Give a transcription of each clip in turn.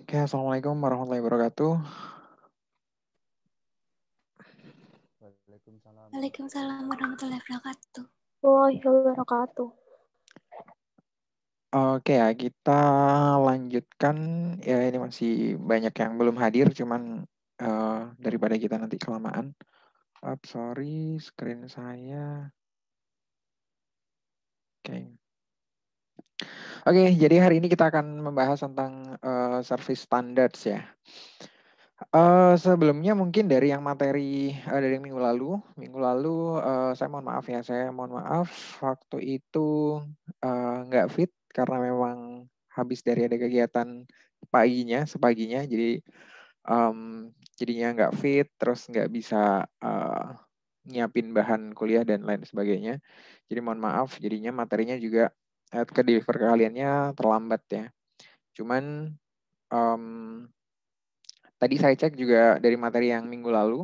Oke, Assalamualaikum warahmatullahi wabarakatuh. Waalaikumsalam. Waalaikumsalam warahmatullahi wabarakatuh. Warahmatullahi wabarakatuh. Oke ya, kita lanjutkan. Ya, ini masih banyak yang belum hadir, cuman daripada kita nanti kelamaan. Sorry, screen saya. Oke, jadi hari ini kita akan membahas tentang service standards ya. Sebelumnya mungkin dari yang materi dari minggu lalu saya mohon maaf ya, waktu itu nggak fit karena memang habis dari ada kegiatan sepaginya, jadi jadinya nggak fit, terus nggak bisa nyiapin bahan kuliah dan lain sebagainya. Jadi mohon maaf, jadinya materinya juga ke deliver ke kaliannya terlambat ya. Cuman tadi saya cek juga dari materi yang minggu lalu,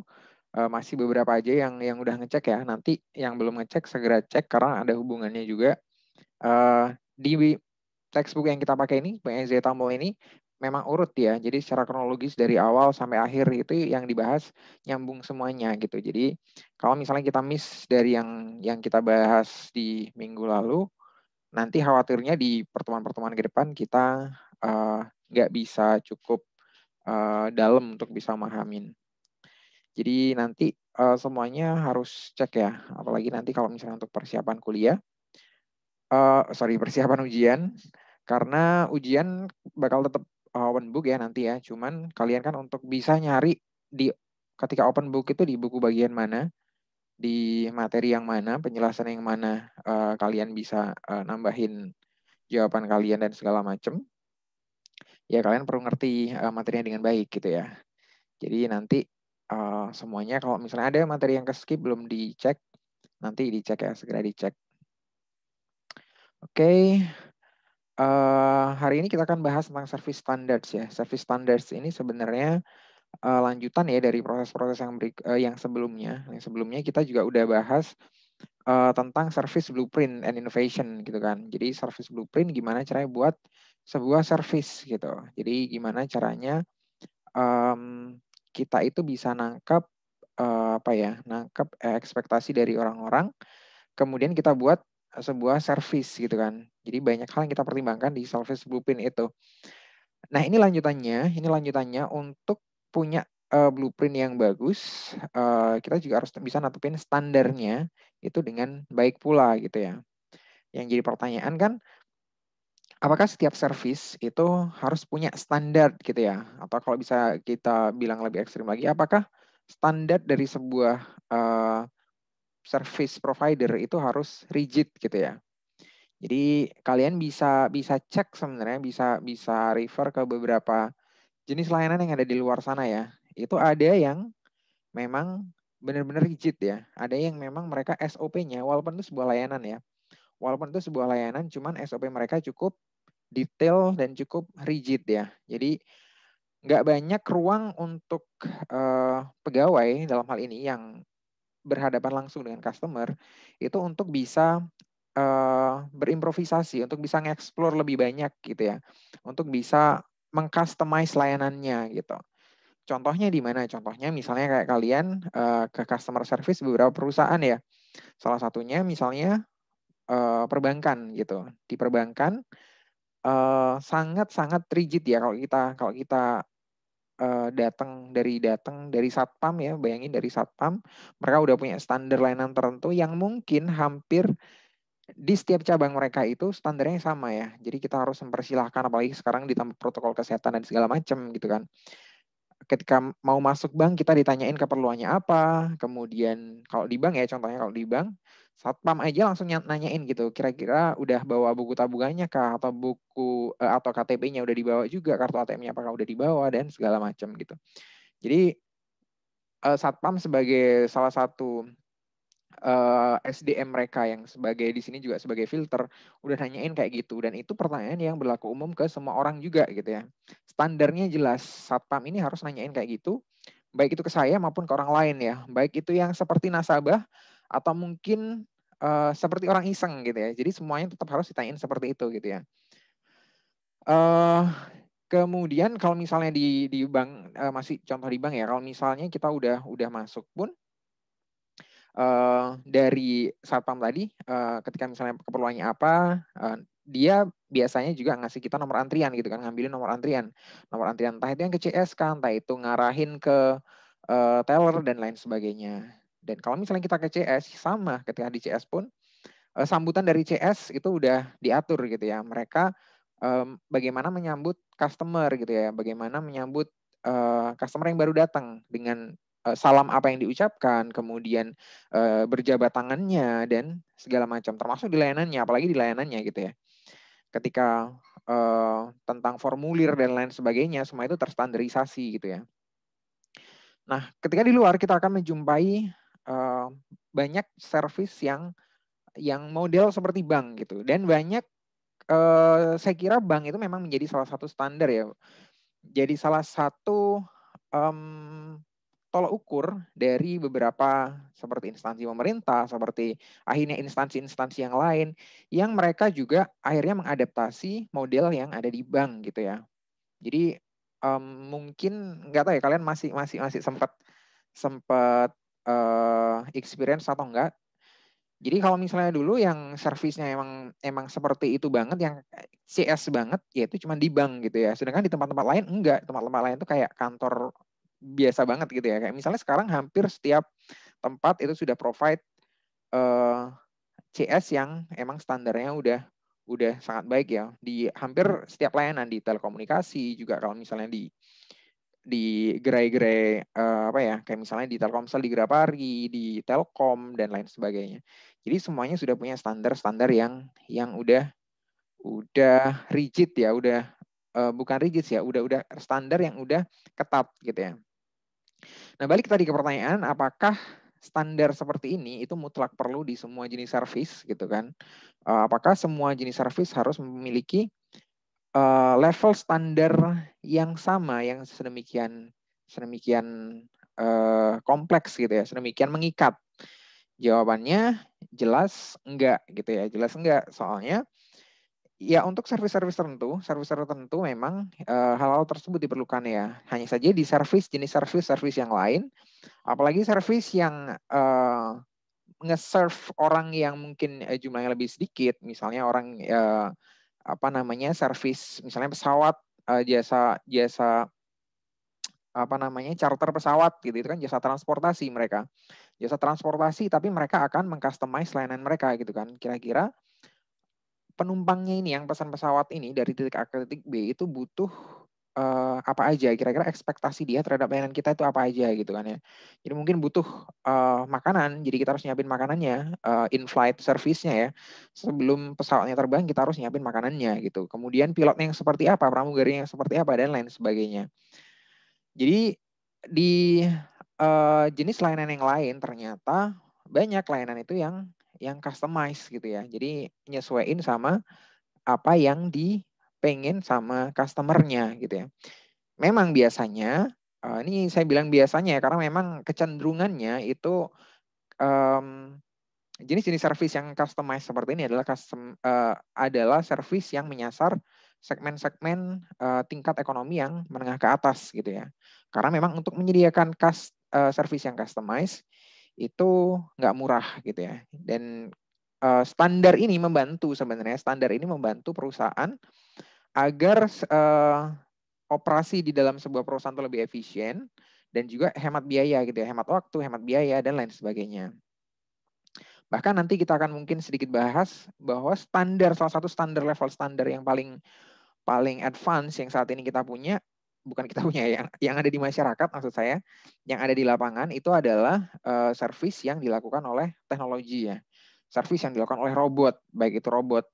masih beberapa aja yang udah ngecek ya. Nanti yang belum ngecek segera cek karena ada hubungannya juga. Di textbook yang kita pakai ini, PNZ Tamil ini, memang urut ya. Jadi secara kronologis dari awal sampai akhir itu yang dibahas nyambung semuanya gitu. Jadi kalau misalnya kita miss dari yang kita bahas di minggu lalu, nanti khawatirnya di pertemuan-pertemuan ke depan kita nggak bisa cukup dalam untuk bisa memahamin. Jadi nanti semuanya harus cek ya, apalagi nanti kalau misalnya untuk persiapan kuliah, persiapan ujian, karena ujian bakal tetap open book ya nanti ya, cuman kalian kan untuk bisa nyari ketika open book itu di buku bagian mana, di materi yang mana, penjelasan yang mana kalian bisa nambahin jawaban kalian dan segala macam. Ya kalian perlu ngerti materinya dengan baik gitu ya. Jadi nanti semuanya kalau misalnya ada materi yang ke-skip belum dicek, nanti dicek ya, segera dicek. Oke, hari ini kita akan bahas tentang service standards ya. Service standards ini sebenarnya lanjutan ya dari proses-proses yang sebelumnya. Yang sebelumnya kita juga udah bahas tentang service blueprint and innovation gitu kan. Jadi service blueprint gimana caranya buat sebuah service gitu. Jadi gimana caranya kita itu bisa nangkap ekspektasi dari orang-orang, kemudian kita buat sebuah service gitu kan. Jadi banyak hal yang kita pertimbangkan di service blueprint itu. Nah ini lanjutannya untuk punya blueprint yang bagus, kita juga harus bisa natupin standarnya itu dengan baik pula gitu ya. Yang jadi pertanyaan kan, apakah setiap service itu harus punya standar gitu ya? Atau kalau bisa kita bilang lebih ekstrim lagi, apakah standar dari sebuah service provider itu harus rigid gitu ya? Jadi kalian bisa cek sebenarnya, bisa refer ke beberapa jenis layanan yang ada di luar sana ya. Itu ada yang memang benar-benar rigid ya. Ada yang memang mereka SOP-nya, walaupun itu sebuah layanan ya. Walaupun itu sebuah layanan, cuman SOP mereka cukup detail dan cukup rigid ya. Jadi nggak banyak ruang untuk pegawai dalam hal ini yang berhadapan langsung dengan customer itu untuk bisa berimprovisasi, untuk bisa nge-explore lebih banyak gitu ya, untuk bisa meng-customize layanannya gitu. Contohnya di mana? Contohnya misalnya kayak kalian ke customer service beberapa perusahaan ya. Salah satunya misalnya perbankan gitu. Di perbankan sangat-sangat rigid ya kalau kita datang dari satpam ya, bayangin dari satpam, mereka udah punya standar layanan tertentu yang mungkin hampir di setiap cabang mereka itu standarnya sama ya. Jadi kita harus mempersilahkan, apalagi sekarang ditambah protokol kesehatan dan segala macam gitu kan. Ketika mau masuk bank kita ditanyain keperluannya apa, kemudian kalau di bank ya contohnya kalau di bank, satpam aja langsung nanyain gitu, kira-kira udah bawa buku tabungannya kah, atau atau KTP-nya udah dibawa juga, kartu ATM-nya apakah udah dibawa dan segala macam gitu. Jadi satpam sebagai salah satu SDM mereka yang sebagai di sini juga sebagai filter udah nanyain kayak gitu, dan itu pertanyaan yang berlaku umum ke semua orang juga gitu ya. Standarnya jelas, satpam ini harus nanyain kayak gitu, baik itu ke saya maupun ke orang lain ya, baik itu yang seperti nasabah atau mungkin seperti orang iseng gitu ya. Jadi semuanya tetap harus ditanyain seperti itu gitu ya. Kemudian kalau misalnya di bank, masih contoh di bank ya, kalau misalnya kita udah masuk pun dari satpam tadi, ketika misalnya keperluannya apa, dia biasanya juga ngasih kita nomor antrian gitu kan, ngambilin nomor antrian entah itu yang ke CS kan, entah itu ngarahin ke teller dan lain sebagainya. Dan kalau misalnya kita ke CS, sama ketika di CS pun sambutan dari CS itu udah diatur gitu ya. Mereka bagaimana menyambut customer gitu ya, bagaimana menyambut customer yang baru datang dengan salam apa yang diucapkan, kemudian berjabat tangannya dan segala macam, termasuk di layanannya, apalagi di layanannya gitu ya. Ketika tentang formulir dan lain sebagainya, semua itu terstandarisasi gitu ya. Nah, ketika di luar kita akan menjumpai banyak service yang model seperti bank gitu, dan banyak saya kira bank itu memang menjadi salah satu standar ya, jadi salah satu tolak ukur dari beberapa seperti instansi pemerintah, seperti akhirnya instansi-instansi yang lain, yang mereka juga akhirnya mengadaptasi model yang ada di bank gitu ya. Jadi mungkin nggak tahu ya kalian masih sempat experience atau enggak. Jadi kalau misalnya dulu yang servisnya emang seperti itu banget, yang CS banget, ya itu cuma di bank gitu ya. Sedangkan di tempat-tempat lain enggak. Tempat-tempat lain tuh kayak kantor biasa banget gitu ya. Kayak misalnya sekarang hampir setiap tempat itu sudah provide CS yang emang standarnya udah sangat baik ya. Di hampir setiap layanan, di telekomunikasi juga, kalau misalnya di gerai-gerai apa ya, kayak misalnya di Telkomsel, di Grapari, di Telkom dan lain sebagainya. Jadi semuanya sudah punya standar-standar yang udah rigid ya, bukan rigid ya, udah standar yang udah ketat gitu ya. Nah, balik tadi ke pertanyaan, apakah standar seperti ini itu mutlak perlu di semua jenis service gitu kan? Apakah semua jenis service harus memiliki level standar yang sama, yang sedemikian kompleks gitu ya, sedemikian mengikat? Jawabannya jelas enggak gitu ya, jelas enggak. Soalnya ya untuk service-service tertentu memang hal-hal tersebut diperlukan ya. Hanya saja di jenis service yang lain, apalagi service yang nge-serve orang yang mungkin jumlahnya lebih sedikit, misalnya orang service misalnya pesawat, jasa charter pesawat gitu, itu kan jasa transportasi mereka. Jasa transportasi tapi mereka akan mengcustomize layanan mereka gitu kan. Kira-kira penumpangnya ini yang pesan pesawat ini dari titik A ke titik B itu butuh apa aja, kira-kira ekspektasi dia terhadap layanan kita itu apa aja gitu kan ya. Jadi mungkin butuh makanan, jadi kita harus nyiapin makanannya, in-flight service-nya ya. Sebelum pesawatnya terbang kita harus nyiapin makanannya gitu. Kemudian pilotnya yang seperti apa, pramugarinya yang seperti apa, dan lain sebagainya. Jadi di jenis layanan yang lain ternyata banyak layanan itu yang customize gitu ya. Jadi nyesuaiin sama apa yang dipengen sama customer-nya gitu ya. Memang biasanya, ini saya bilang biasanya ya, karena memang kecenderungannya itu jenis-jenis service yang customize seperti ini adalah service yang menyasar segmen-segmen tingkat ekonomi yang menengah ke atas gitu ya. Karena memang untuk menyediakan service yang customize itu nggak murah gitu ya. Dan standar ini membantu perusahaan agar operasi di dalam sebuah perusahaan itu lebih efisien dan juga hemat biaya gitu ya, hemat waktu, hemat biaya dan lain sebagainya. Bahkan nanti kita akan mungkin sedikit bahas bahwa salah satu level standar yang paling advance yang saat ini kita punya, bukan kita punya ya, yang ada di masyarakat maksud saya, yang ada di lapangan itu adalah service yang dilakukan oleh teknologi ya. Service yang dilakukan oleh robot, baik itu robot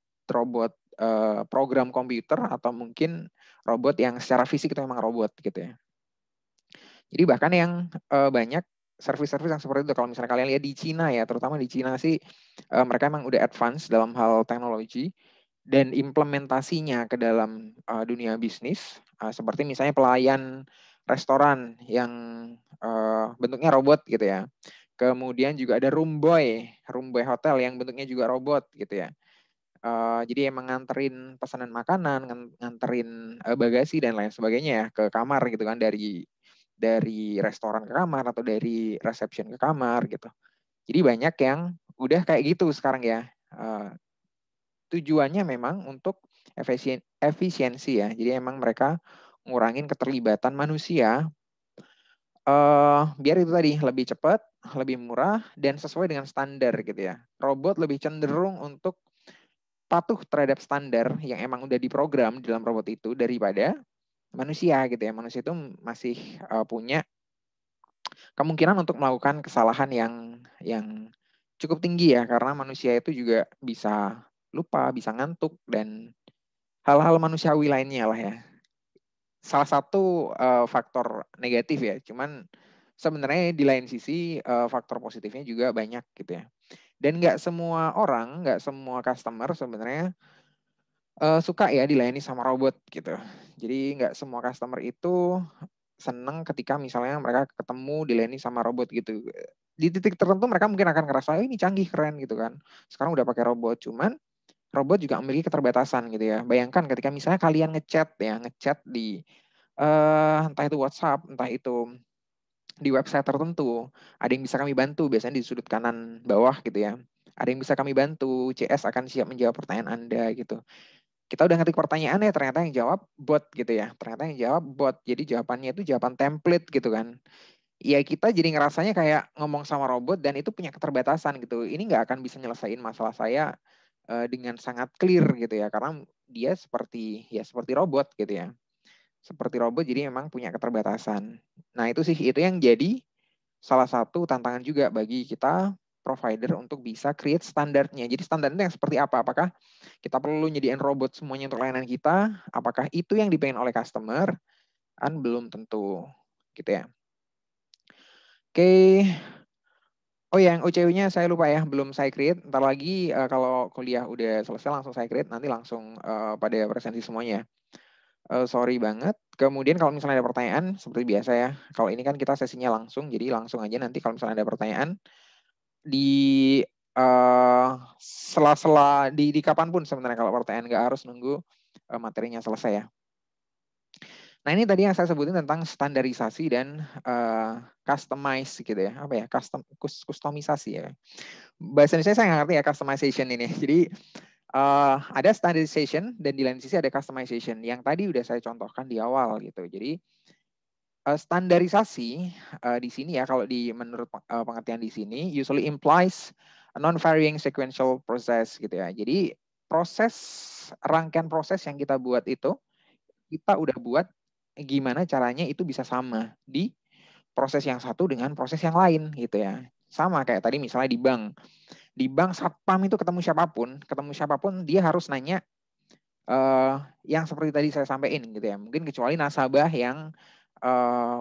program komputer atau mungkin robot yang secara fisik itu memang robot gitu ya. Jadi bahkan yang banyak service-service yang seperti itu, kalau misalnya kalian lihat di Cina ya, terutama di Cina sih mereka memang udah advance dalam hal teknologi dan implementasinya ke dalam dunia bisnis, seperti misalnya pelayan restoran yang bentuknya robot gitu ya. Kemudian juga ada room boy hotel yang bentuknya juga robot gitu ya. Jadi emang nganterin pesanan makanan, nganterin bagasi dan lain sebagainya ya ke kamar gitu kan, dari restoran ke kamar atau dari reception ke kamar gitu. Jadi banyak yang udah kayak gitu sekarang ya. Tujuannya memang untuk efisiensi ya. Jadi emang mereka ngurangin keterlibatan manusia biar itu tadi lebih cepat, lebih murah, dan sesuai dengan standar gitu ya. Robot lebih cenderung untuk patuh terhadap standar yang emang udah diprogram di dalam robot itu daripada manusia gitu ya. Manusia itu masih punya kemungkinan untuk melakukan kesalahan yang cukup tinggi ya, karena manusia itu juga bisa lupa, bisa ngantuk, dan hal-hal manusiawi lainnya lah ya. Salah satu faktor negatif ya, cuman sebenarnya di lain sisi faktor positifnya juga banyak gitu ya. Dan nggak semua orang, nggak semua customer sebenarnya suka ya dilayani sama robot gitu. Jadi nggak semua customer itu seneng ketika misalnya mereka ketemu dilayani sama robot gitu. Di titik tertentu mereka mungkin akan ngerasa ini canggih, keren gitu kan. Sekarang udah pakai robot, cuman robot juga memiliki keterbatasan gitu ya. Bayangkan ketika misalnya kalian ngechat di entah itu WhatsApp, entah itu di website tertentu, ada yang bisa kami bantu, biasanya di sudut kanan bawah gitu ya. Ada yang bisa kami bantu, CS akan siap menjawab pertanyaan Anda gitu. Kita udah ngetik pertanyaan ya, ternyata yang jawab bot gitu ya. Ternyata yang jawab bot, jadi jawabannya itu jawaban template gitu kan. Ya kita jadi ngerasanya kayak ngomong sama robot dan itu punya keterbatasan gitu. Ini nggak akan bisa nyelesain masalah saya dengan sangat clear gitu ya, karena dia seperti robot gitu ya. Seperti robot, jadi memang punya keterbatasan. Nah itu yang jadi salah satu tantangan juga bagi kita provider untuk bisa create standarnya. Jadi standarnya yang seperti apa? Apakah kita perlu nyediain robot semuanya untuk layanan kita? Apakah itu yang dipengen oleh customer? Kan belum tentu gitu ya. Oke. Oh ya, yang OCW-nya saya lupa ya, belum saya create. Ntar lagi kalau kuliah udah selesai langsung saya create, nanti langsung pada presentasi semuanya. Sorry banget. Kemudian kalau misalnya ada pertanyaan, seperti biasa ya. Kalau ini kan kita sesinya langsung, jadi langsung aja nanti kalau misalnya ada pertanyaan di sela-sela di kapanpun sebenarnya, kalau pertanyaan nggak harus nunggu materinya selesai ya. Nah ini tadi yang saya sebutin tentang standarisasi dan customize gitu ya. Apa ya? Kustomisasi ya. Bahasa Indonesia saya nggak ngerti ya customization ini. Jadi ada standardization dan di lain sisi ada customization yang tadi udah saya contohkan di awal gitu. Jadi standarisasi di sini ya, kalau menurut pengertian di sini usually implies a non-varying sequential process gitu ya. Jadi rangkaian proses yang kita buat itu kita udah buat gimana caranya itu bisa sama di proses yang satu dengan proses yang lain gitu ya. Sama kayak tadi misalnya di bank. Di bank satpam itu ketemu siapapun dia harus nanya yang seperti tadi saya sampaikan gitu ya. Mungkin kecuali nasabah yang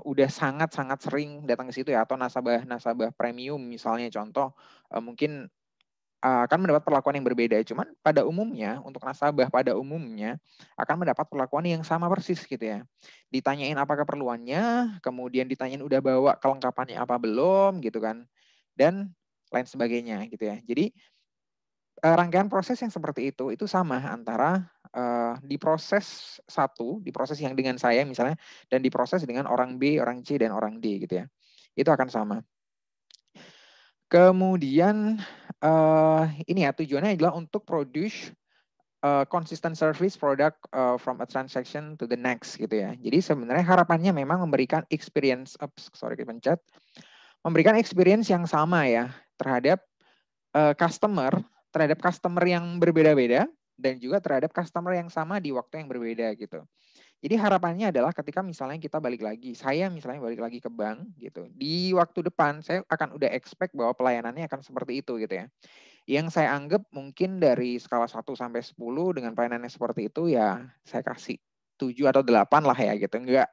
udah sangat-sangat sering datang ke situ ya, atau nasabah premium misalnya contoh, mungkin akan mendapat perlakuan yang berbeda. Cuman pada umumnya, untuk nasabah pada umumnya akan mendapat perlakuan yang sama persis gitu ya. Ditanyain apa keperluannya, kemudian ditanyain udah bawa kelengkapannya apa belum gitu kan, dan lain sebagainya gitu ya. Jadi rangkaian proses yang seperti itu sama antara di proses satu, di proses yang dengan saya misalnya, dan di proses dengan orang B, orang C, dan orang D gitu ya. Itu akan sama. Kemudian ini ya, tujuannya adalah untuk produce consistent service product from a transaction to the next gitu ya. Jadi sebenarnya harapannya memang memberikan experience, memberikan experience yang sama ya terhadap terhadap customer yang berbeda-beda dan juga terhadap customer yang sama di waktu yang berbeda gitu. Jadi harapannya adalah ketika misalnya kita saya misalnya balik lagi ke bank gitu, di waktu depan saya akan udah expect bahwa pelayanannya akan seperti itu gitu ya. Yang saya anggap mungkin dari skala 1 sampai 10 dengan pelayanannya seperti itu ya saya kasih 7 atau 8 lah ya gitu. Enggak,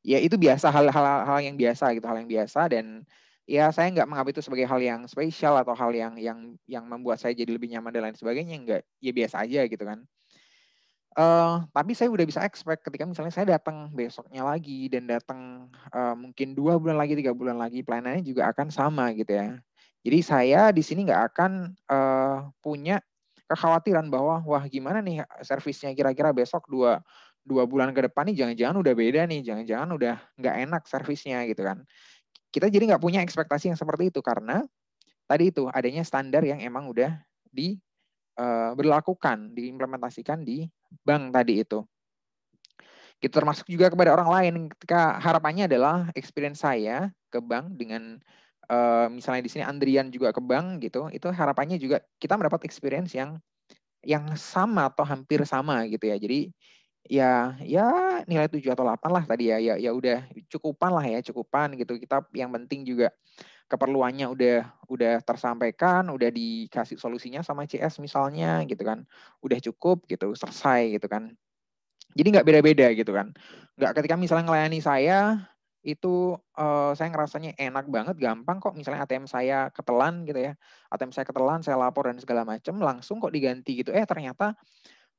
ya itu biasa, hal yang biasa gitu, hal yang biasa, dan ya saya nggak menganggap itu sebagai hal yang spesial atau hal yang membuat saya jadi lebih nyaman dan lain sebagainya. Enggak, ya biasa aja gitu kan. Tapi saya udah bisa expect ketika misalnya saya datang besoknya lagi dan datang mungkin 2 bulan lagi, 3 bulan lagi, pelayanannya juga akan sama gitu ya. Jadi saya di sini nggak akan punya kekhawatiran bahwa wah gimana nih servisnya kira-kira besok dua bulan ke depan nih jangan-jangan udah beda nih, jangan-jangan udah nggak enak servisnya gitu kan. Kita jadi nggak punya ekspektasi yang seperti itu karena tadi itu adanya standar yang emang udah diberlakukan, diimplementasikan di bank tadi itu. Gitu, termasuk juga kepada orang lain. Ketika harapannya adalah experience saya ke bank dengan misalnya di sini Andrian juga ke bank gitu, itu harapannya juga kita mendapat experience yang sama atau hampir sama gitu ya. Jadi ya nilai 7 atau 8 lah tadi ya. Ya udah cukupan lah ya, cukupan gitu. Kita yang penting juga keperluannya udah tersampaikan, udah dikasih solusinya sama CS misalnya gitu kan. Udah cukup gitu, selesai gitu kan. Jadi nggak beda-beda gitu kan. Nggak ketika misalnya ngelayani saya, itu saya ngerasanya enak banget, gampang kok. Misalnya ATM saya ketelan gitu ya. ATM saya ketelan, saya lapor dan segala macam, langsung kok diganti gitu. Ternyata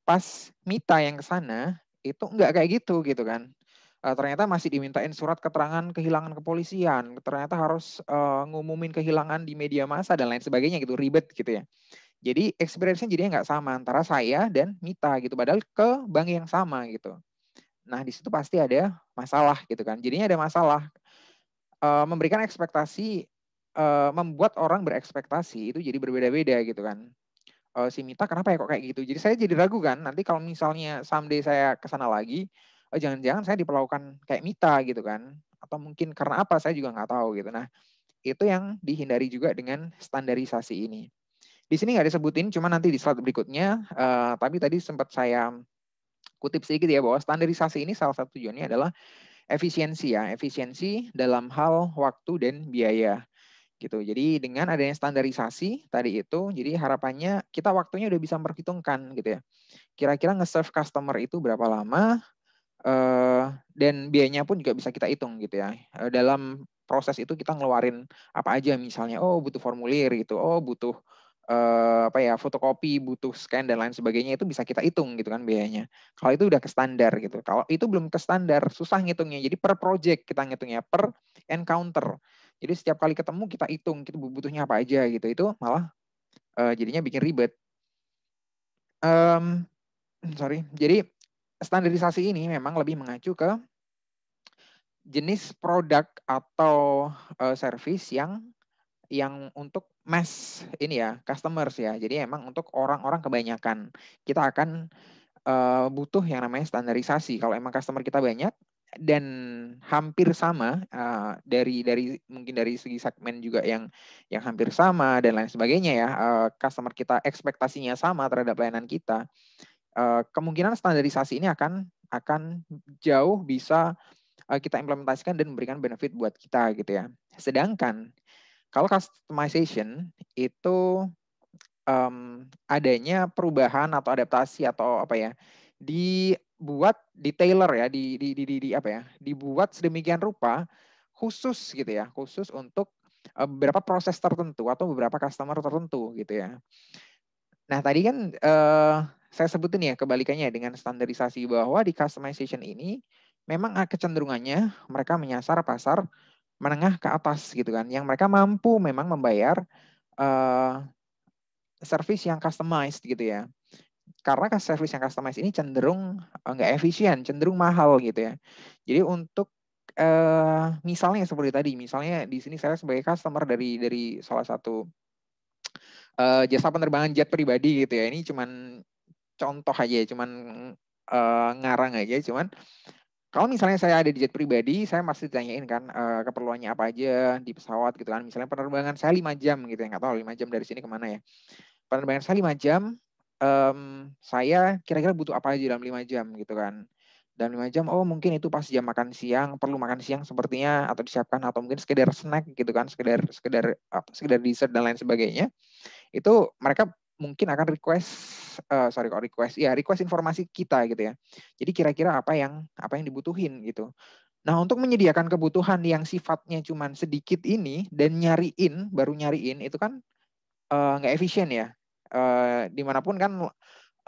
pas Mita yang ke sana, itu nggak kayak gitu kan. Ternyata masih dimintain surat keterangan kehilangan kepolisian. Ternyata harus ngumumin kehilangan di media massa dan lain sebagainya gitu. Ribet gitu ya. Jadi experience-nya jadinya nggak sama antara saya dan Mita gitu. Padahal ke bank yang sama gitu. Nah di situ pasti ada masalah gitu kan. Jadinya ada masalah. Memberikan ekspektasi, membuat orang berekspektasi itu jadi berbeda-beda gitu kan. Si Mita kenapa ya kok kayak gitu. Jadi saya jadi ragu kan. Nanti kalau misalnya someday saya kesana lagi, jangan-jangan saya diperlakukan kayak Mita gitu kan. Atau mungkin karena apa saya juga nggak tahu gitu. Nah itu yang dihindari juga dengan standarisasi ini. Di sini nggak disebutin, cuma nanti di slide berikutnya. Tapi tadi sempat saya kutip sedikit ya bahwa standarisasi ini salah satu tujuannya adalah efisiensi ya, efisiensi dalam hal waktu dan biaya gitu. Jadi dengan adanya standarisasi tadi itu, jadi harapannya kita waktunya udah bisa memperhitungkan gitu ya. Kira-kira nge-serve customer itu berapa lama, dan biayanya pun juga bisa kita hitung gitu ya. Dalam proses itu kita ngeluarin apa aja misalnya, butuh formulir gitu, butuh fotokopi, butuh scan dan lain sebagainya, itu bisa kita hitung gitu kan biayanya. Kalau itu udah ke standar gitu. Kalau itu belum ke standar, susah ngitungnya. Jadi per project kita ngitungnya, per encounter. Jadi setiap kali ketemu kita hitung kita butuhnya apa aja gitu. Itu malah jadinya bikin ribet. Jadi standarisasi ini memang lebih mengacu ke jenis produk atau service yang untuk mass ini ya, customers ya. Jadi emang untuk orang-orang kebanyakan. Kita akan butuh yang namanya standarisasi. Kalau emang customer kita banyak dan hampir sama, dari mungkin dari segi segmen juga yang hampir sama dan lain sebagainya ya, customer kita ekspektasinya sama terhadap layanan kita, kemungkinan standarisasi ini akan jauh bisa kita implementasikan dan memberikan benefit buat kita gitu ya. Sedangkan kalau customization itu adanya perubahan atau adaptasi atau apa ya, dibuat di tailor ya, dibuat sedemikian rupa khusus gitu ya, khusus untuk beberapa proses tertentu atau beberapa customer tertentu gitu ya. Nah tadi kan saya sebutin ya kebalikannya dengan standarisasi, bahwa di customization ini memang kecenderungannya mereka menyasar pasar menengah ke atas gitu kan, yang mereka mampu memang membayar service yang customized gitu ya. Karena service yang customized ini cenderung nggak efisien, cenderung mahal gitu ya. Jadi untuk misalnya seperti tadi, misalnya di sini saya sebagai customer dari salah satu jasa penerbangan jet pribadi gitu ya. Ini cuman contoh aja, cuman ngarang aja, cuman kalau misalnya saya ada di jet pribadi, saya masih ditanyain kan keperluannya apa aja di pesawat gitu kan. Misalnya penerbangan saya 5 jam gitu ya, nggak tahu 5 jam dari sini kemana ya. Penerbangan saya 5 jam, saya kira-kira butuh apa aja dalam 5 jam gitu kan. Dalam 5 jam, mungkin itu pas jam makan siang, perlu makan siang sepertinya atau disiapkan, atau mungkin sekedar snack gitu kan, sekedar dessert dan lain sebagainya. Itu mereka mungkin akan request informasi kita gitu ya. Jadi kira-kira apa yang dibutuhin gitu. Nah, untuk menyediakan kebutuhan yang sifatnya cuman sedikit ini dan baru nyariin itu kan nggak efisien ya. Dimanapun kan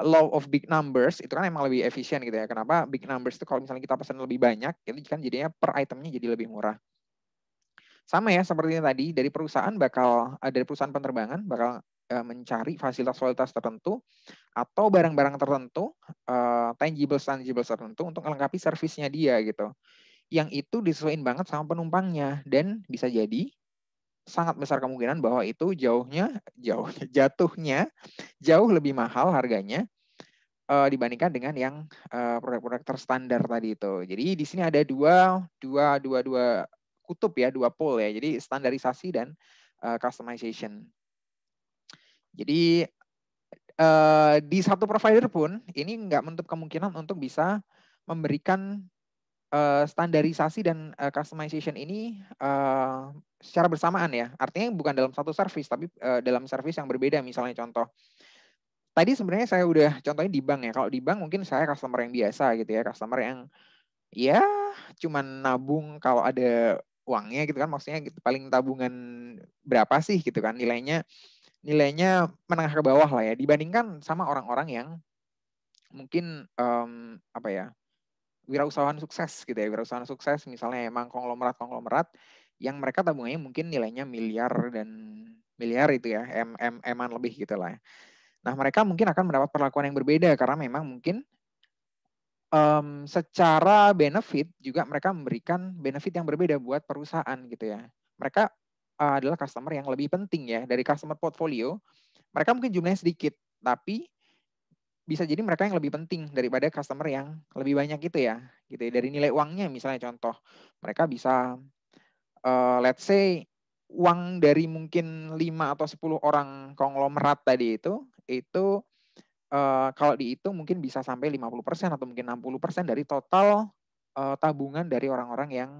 law of big numbers itu kan emang lebih efisien gitu ya. Kenapa big numbers itu kalau misalnya kita pesan lebih banyak, itu kan jadinya per itemnya jadi lebih murah. Sama ya seperti tadi, dari perusahaan penerbangan bakal mencari fasilitas-fasilitas tertentu atau barang-barang tertentu, tangibles tertentu untuk melengkapi servisnya dia gitu. Yang itu disesuaikan banget sama penumpangnya dan bisa jadi sangat besar kemungkinan bahwa itu jatuhnya jauh lebih mahal harganya dibandingkan dengan yang produk-produk terstandar tadi itu. Jadi di sini ada dua kutub ya, dua pole ya. Jadi standarisasi dan customization. Jadi di satu provider pun ini nggak menutup kemungkinan untuk bisa memberikan standarisasi dan customization ini secara bersamaan ya. Artinya bukan dalam satu service, tapi dalam service yang berbeda. Misalnya contoh, tadi sebenarnya saya udah contohin di bank ya. Kalau di bank mungkin saya customer yang biasa gitu ya. Customer yang ya cuman nabung kalau ada uangnya gitu kan. Maksudnya gitu, paling tabungan berapa sih gitu kan. Nilainya menengah ke bawah lah ya. Dibandingkan sama orang-orang yang mungkin apa ya, wirausahawan sukses gitu ya. Wirausahawan sukses misalnya emang konglomerat yang mereka tabungannya mungkin nilainya miliar itu ya. M-an lebih gitu lah. Nah, mereka mungkin akan mendapat perlakuan yang berbeda karena memang mungkin secara benefit juga mereka memberikan benefit yang berbeda buat perusahaan gitu ya. Mereka adalah customer yang lebih penting ya. Dari customer portfolio, mereka mungkin jumlahnya sedikit, tapi bisa jadi mereka yang lebih penting daripada customer yang lebih banyak gitu ya. Gitu ya. Dari nilai uangnya misalnya contoh, mereka bisa let's say uang dari mungkin 5 atau 10 orang konglomerat tadi itu kalau dihitung mungkin bisa sampai 50% atau mungkin 60% dari total tabungan dari orang-orang yang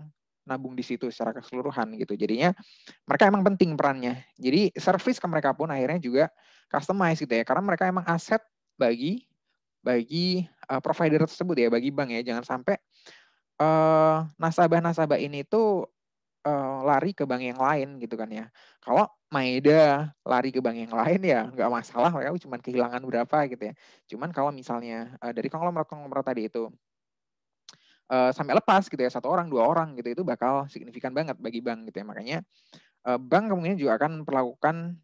nabung di situ secara keseluruhan gitu. Jadinya mereka emang penting perannya. Jadi service ke mereka pun akhirnya juga customize gitu ya. Karena mereka emang aset bagi provider tersebut ya, bagi bank ya. Jangan sampai nasabah-nasabah ini tuh lari ke bank yang lain gitu kan ya. Kalau Maeda lari ke bank yang lain ya nggak masalah, mereka cuma kehilangan berapa gitu ya. Cuman kalau misalnya dari konglomerat tadi itu sampai lepas gitu ya, 1 orang 2 orang gitu, itu bakal signifikan banget bagi bank gitu ya. Makanya bank kemudian juga akan memperlakukan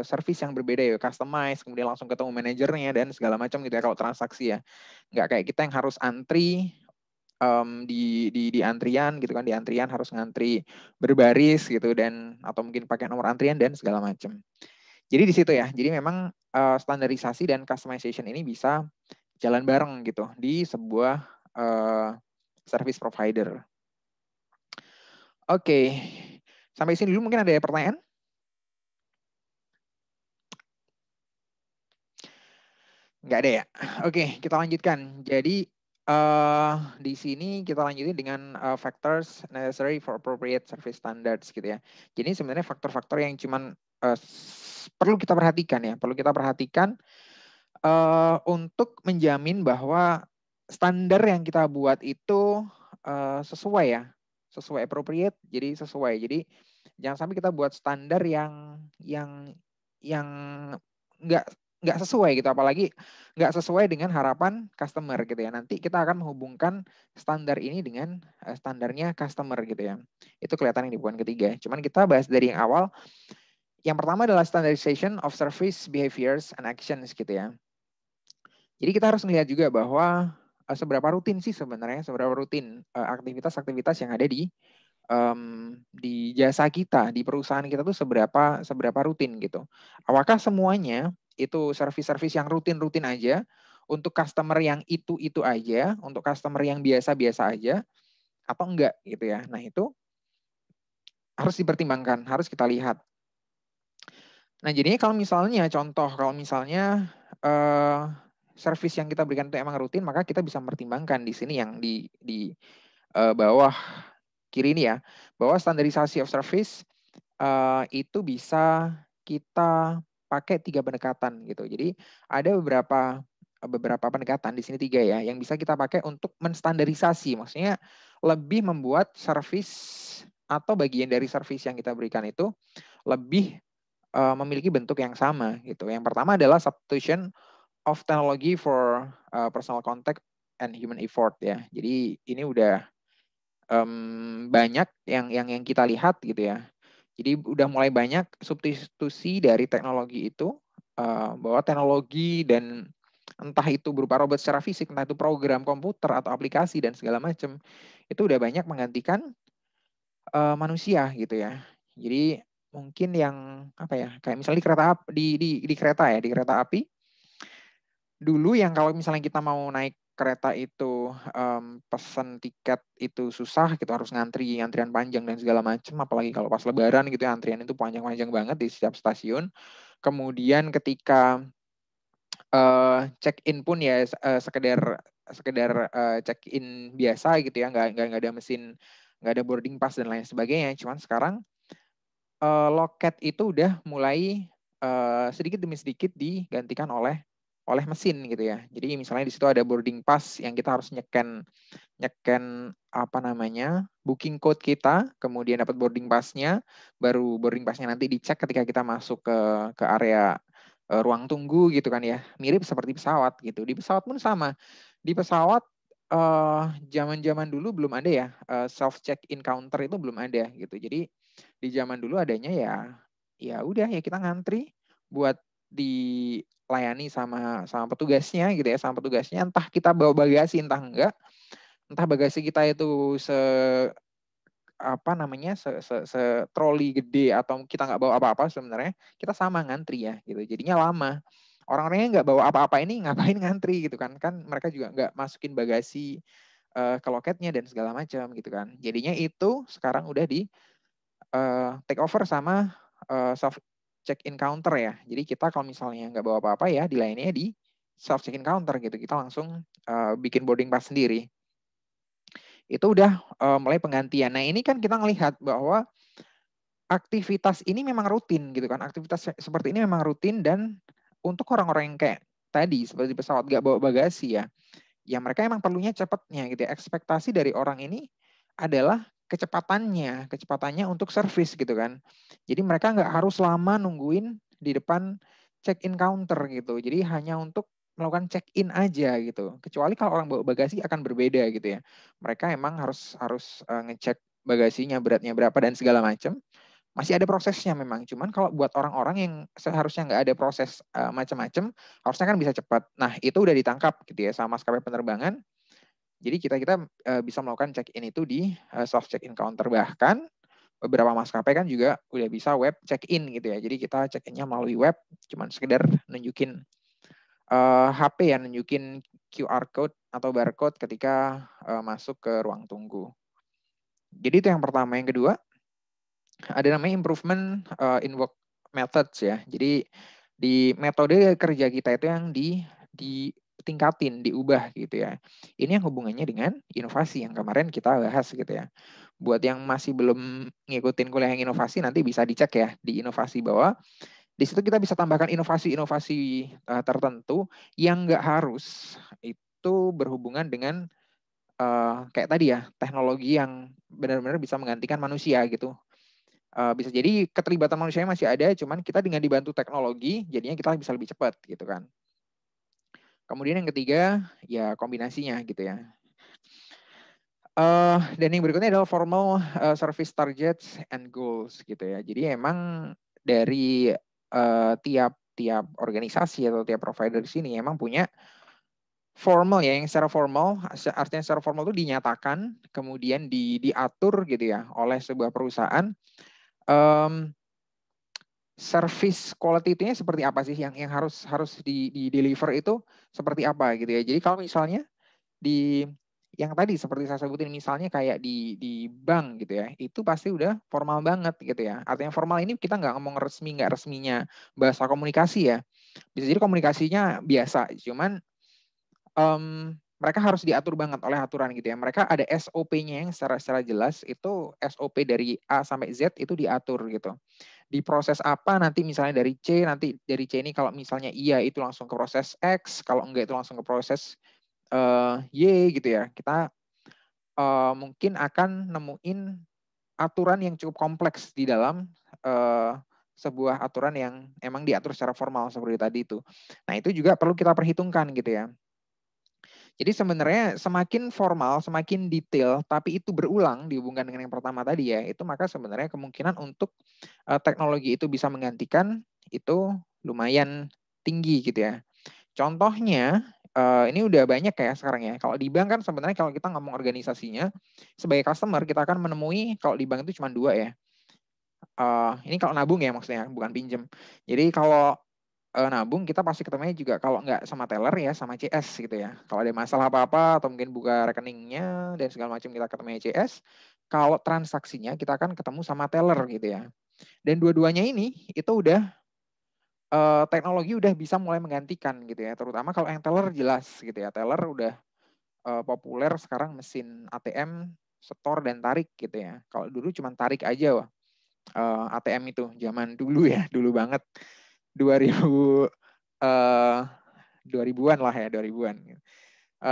service yang berbeda ya, customize, kemudian langsung ketemu manajernya dan segala macam gitu ya kalau transaksi ya. Nggak kayak kita yang harus antri di antrian gitu kan, di antrian harus ngantri berbaris gitu dan atau mungkin pakai nomor antrian dan segala macam. Jadi di situ ya. Jadi memang standarisasi dan customization ini bisa jalan bareng gitu di sebuah service provider. Oke. Sampai sini dulu mungkin ada pertanyaan? Nggak ada ya? Oke, kita lanjutkan. Jadi di sini kita lanjutin dengan factors necessary for appropriate service standards gitu ya. Jadi sebenarnya faktor-faktor yang cuman perlu kita perhatikan ya, perlu kita perhatikan untuk menjamin bahwa standar yang kita buat itu sesuai ya, sesuai appropriate, jadi sesuai. Jadi jangan sampai kita buat standar yang nggak sesuai gitu, apalagi nggak sesuai dengan harapan customer gitu ya. Nanti kita akan menghubungkan standar ini dengan standarnya customer gitu ya. Itu kelihatan yang di poin ketiga. Cuman kita bahas dari yang awal. Yang pertama adalah standardization of service behaviors and actions gitu ya. Jadi kita harus melihat juga bahwa seberapa rutin sih sebenarnya, seberapa rutin aktivitas-aktivitas yang ada di jasa kita, di perusahaan kita tuh seberapa rutin gitu. Apakah semuanya itu service-service yang rutin-rutin aja, untuk customer yang itu aja, untuk customer yang biasa-biasa aja, atau enggak gitu ya. Nah itu harus dipertimbangkan, harus kita lihat. Nah jadinya kalau misalnya service yang kita berikan itu emang rutin, maka kita bisa mempertimbangkan di sini yang di bawah kiri ini ya, bahwa standarisasi of service itu bisa kita pakai 3 pendekatan gitu. Jadi ada beberapa pendekatan di sini 3 ya, yang bisa kita pakai untuk menstandarisasi. Maksudnya lebih membuat service atau bagian dari service yang kita berikan itu lebih memiliki bentuk yang sama gitu. Yang pertama adalah substitution of technology for personal contact and human effort ya. Jadi ini udah banyak yang kita lihat gitu ya. Jadi udah mulai banyak substitusi dari teknologi itu, bahwa teknologi dan entah itu berupa robot secara fisik, entah itu program komputer atau aplikasi dan segala macam, itu udah banyak menggantikan manusia gitu ya. Jadi mungkin yang apa ya, kayak misalnya di kereta api, di kereta ya, di kereta api dulu yang kalau misalnya kita mau naik kereta itu pesan tiket itu susah gitu, harus antrian panjang dan segala macam, apalagi kalau pas lebaran gitu ya, antrian itu panjang-panjang banget di setiap stasiun. Kemudian ketika check in pun ya sekedar check in biasa gitu ya, nggak ada mesin, nggak ada boarding pass dan lain sebagainya. Cuman sekarang loket itu udah mulai sedikit demi sedikit digantikan oleh mesin gitu ya. Jadi misalnya di situ ada boarding pass yang kita harus nyeken apa namanya, booking code kita, kemudian dapat boarding pass-nya, baru boarding pass-nya nanti dicek ketika kita masuk ke area ruang tunggu gitu kan ya. Mirip seperti pesawat gitu. Di pesawat pun sama. Di pesawat zaman-zaman dulu belum ada ya, self check in counter itu belum ada gitu. Jadi di zaman dulu adanya ya udah ya kita ngantri buat dilayani sama petugasnya gitu ya, sama petugasnya, entah kita bawa bagasi entah enggak, entah bagasi kita itu apa namanya se troli gede atau kita nggak bawa apa-apa, sebenarnya kita sama ngantri ya gitu. Jadinya lama. Orang-orangnya nggak bawa apa-apa ini ngapain ngantri gitu kan mereka juga nggak masukin bagasi ke loketnya dan segala macam gitu kan. Jadinya itu sekarang udah di take over sama self check-in counter ya. Jadi kita kalau misalnya nggak bawa apa-apa ya dilayaninya di self check-in counter gitu. Kita langsung bikin boarding pass sendiri. Itu udah mulai penggantian. Nah ini kan kita ngelihat bahwa aktivitas ini memang rutin gitu kan. Aktivitas seperti ini memang rutin, dan untuk orang-orang yang kayak tadi seperti pesawat nggak bawa bagasi ya mereka emang perlunya cepatnya gitu ya. Ekspektasi dari orang ini adalah kecepatannya untuk servis gitu kan. Jadi mereka nggak harus lama nungguin di depan check-in counter gitu. Jadi hanya untuk melakukan check-in aja gitu. Kecuali kalau orang bawa bagasi akan berbeda gitu ya. Mereka emang harus ngecek bagasinya beratnya berapa dan segala macam. Masih ada prosesnya memang. Cuman kalau buat orang-orang yang seharusnya nggak ada proses macam-macam, harusnya kan bisa cepat. Nah itu udah ditangkap gitu ya sama maskapai penerbangan. Jadi kita bisa melakukan check-in itu di self check-in counter. Bahkan beberapa maskapai kan juga udah bisa web check-in gitu ya. Jadi kita check-innya melalui web, cuman sekedar nunjukin HP ya, nunjukin QR code atau barcode ketika masuk ke ruang tunggu. Jadi itu yang pertama. Yang kedua, ada namanya improvement in work methods ya. Jadi di metode kerja kita itu yang ditingkatin, diubah gitu ya. Ini yang hubungannya dengan inovasi yang kemarin kita bahas gitu ya. Buat yang masih belum ngikutin kuliah yang inovasi, nanti bisa dicek ya di inovasi, bahwa di situ kita bisa tambahkan inovasi-inovasi tertentu yang nggak harus itu berhubungan dengan kayak tadi ya, teknologi yang benar-benar bisa menggantikan manusia gitu. Bisa jadi keterlibatan manusia masih ada, cuman kita dengan dibantu teknologi, jadinya kita bisa lebih cepat gitu kan. Kemudian yang ketiga, ya kombinasinya gitu ya. Dan yang berikutnya adalah formal service targets and goals gitu ya. Jadi emang dari tiap organisasi atau tiap provider di sini emang punya formal ya, yang secara formal, artinya secara formal itu dinyatakan, kemudian diatur gitu ya oleh sebuah perusahaan. Service quality-nya seperti apa sih yang harus di deliver itu seperti apa gitu ya. Jadi kalau misalnya di yang tadi seperti saya sebutin, misalnya kayak di bank gitu ya, itu pasti udah formal banget gitu ya. Artinya formal ini kita nggak ngomong resmi nggak resminya bahasa komunikasi ya. Bisa jadi komunikasinya biasa, cuman mereka harus diatur banget oleh aturan gitu ya. Mereka ada SOP-nya yang secara jelas, itu SOP dari A sampai Z itu diatur gitu. Di proses apa nanti misalnya dari C, nanti dari C ini kalau misalnya iya itu langsung ke proses X, kalau enggak itu langsung ke proses Y gitu ya. Kita mungkin akan nemuin aturan yang cukup kompleks di dalam sebuah aturan yang emang diatur secara formal seperti tadi itu. Nah itu juga perlu kita perhitungkan gitu ya. Jadi sebenarnya semakin formal, semakin detail, tapi itu berulang dihubungkan dengan yang pertama tadi ya, itu maka sebenarnya kemungkinan untuk teknologi itu bisa menggantikan itu lumayan tinggi gitu ya. Contohnya, ini udah banyak ya sekarang ya. Kalau di bank kan sebenarnya kalau kita ngomong organisasinya, sebagai customer kita akan menemui kalau di bank itu cuma 2 ya. Ini kalau nabung ya maksudnya, bukan pinjem. Jadi kalau nabung kita pasti ketemunya juga kalau nggak sama teller ya sama CS gitu ya. Kalau ada masalah apa-apa atau mungkin buka rekeningnya dan segala macam kita ketemu CS. Kalau transaksinya kita akan ketemu sama teller gitu ya. Dan dua-duanya ini itu udah teknologi udah bisa mulai menggantikan gitu ya. Terutama kalau yang teller jelas gitu ya. Teller udah populer sekarang mesin ATM setor dan tarik gitu ya. Kalau dulu cuma tarik aja wah. ATM itu zaman dulu ya, dulu banget 2000 2000-an lah ya, 2000-an.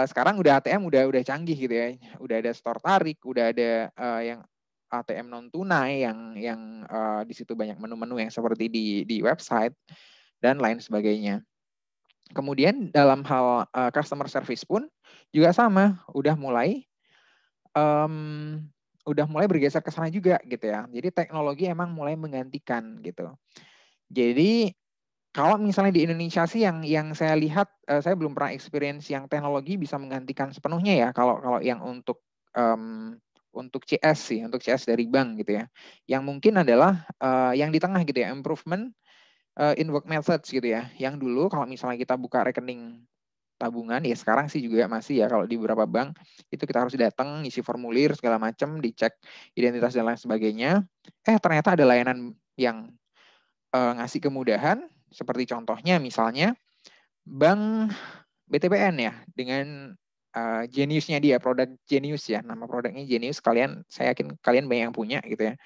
Sekarang udah ATM udah canggih gitu ya. Udah ada store tarik, udah ada yang ATM non tunai yang di situ banyak menu-menu yang seperti di website dan lain sebagainya. Kemudian dalam hal customer service pun juga sama, udah mulai bergeser ke sana juga gitu ya. Jadi teknologi emang mulai menggantikan gitu. Jadi kalau misalnya di Indonesia sih yang saya lihat, saya belum pernah experience yang teknologi bisa menggantikan sepenuhnya ya. Kalau yang untuk CS sih, untuk CS dari bank gitu ya. Yang mungkin adalah yang di tengah gitu ya, improvement in work methods gitu ya. Yang dulu kalau misalnya kita buka rekening tabungan ya sekarang sih juga masih ya kalau di beberapa bank itu kita harus datang ngisi formulir segala macam, dicek identitas dan lain sebagainya. Ternyata ada layanan yang ngasih kemudahan seperti contohnya misalnya bank BTPN ya dengan Genius-nya dia, produk Genius ya, nama produknya Genius, saya yakin kalian banyak yang punya gitu ya.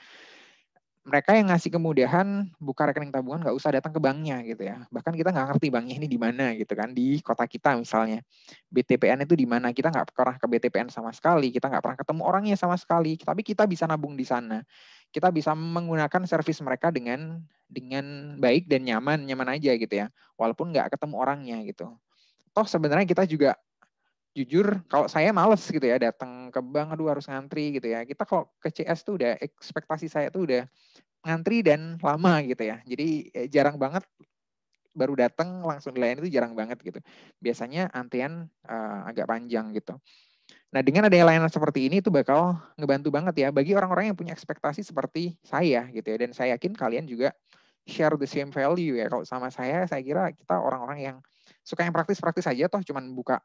Mereka yang ngasih kemudahan buka rekening tabungan nggak usah datang ke banknya gitu ya. Bahkan kita nggak ngerti banknya ini di mana gitu kan, di kota kita misalnya. BTPN itu di mana, kita nggak pernah ke BTPN sama sekali, kita nggak pernah ketemu orangnya sama sekali, tapi kita bisa nabung di sana. Kita bisa menggunakan servis mereka dengan baik dan nyaman aja gitu ya. Walaupun nggak ketemu orangnya gitu. Toh sebenarnya kita juga jujur kalau saya males gitu ya datang ke bank, aduh harus ngantri gitu ya. Kita kalau ke CS tuh udah ekspektasi saya tuh udah ngantri dan lama gitu ya. Jadi jarang banget baru datang langsung dilayani itu jarang banget gitu. Biasanya antrian agak panjang gitu. Nah dengan adanya layanan seperti ini itu bakal ngebantu banget ya bagi orang-orang yang punya ekspektasi seperti saya gitu ya. Dan saya yakin kalian juga share the same value ya. Kalau sama saya kira kita orang-orang yang suka yang praktis-praktis aja toh cuman buka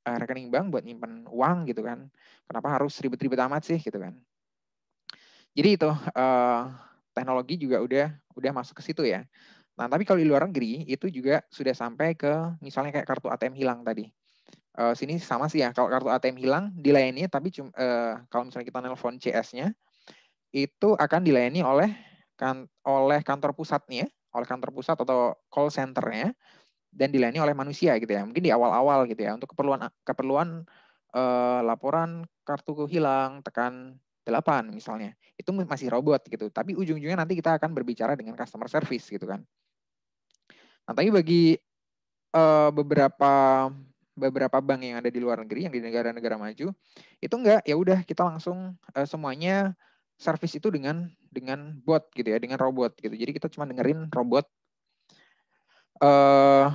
rekening bank buat nyimpen uang gitu kan. Kenapa harus ribet-ribet amat sih gitu kan. Jadi itu teknologi juga udah masuk ke situ ya. Nah, tapi kalau di luar negeri itu juga sudah sampai ke misalnya kayak kartu ATM hilang tadi. Sini sama sih ya, kalau kartu ATM hilang dilayani tapi kalau misalnya kita nelpon CS-nya itu akan dilayani oleh kantor pusatnya, oleh kantor pusat atau call center-nya dan dilayani oleh manusia gitu ya. Mungkin di awal-awal gitu ya untuk keperluan laporan kartuku hilang tekan 8 misalnya. Itu masih robot gitu. Tapi ujung-ujungnya nanti kita akan berbicara dengan customer service gitu kan. Nah, tapi bagi beberapa bank yang ada di luar negeri, yang di negara-negara maju, itu enggak, ya udah kita langsung semuanya service itu dengan bot gitu ya, dengan robot gitu. Jadi kita cuma dengerin robot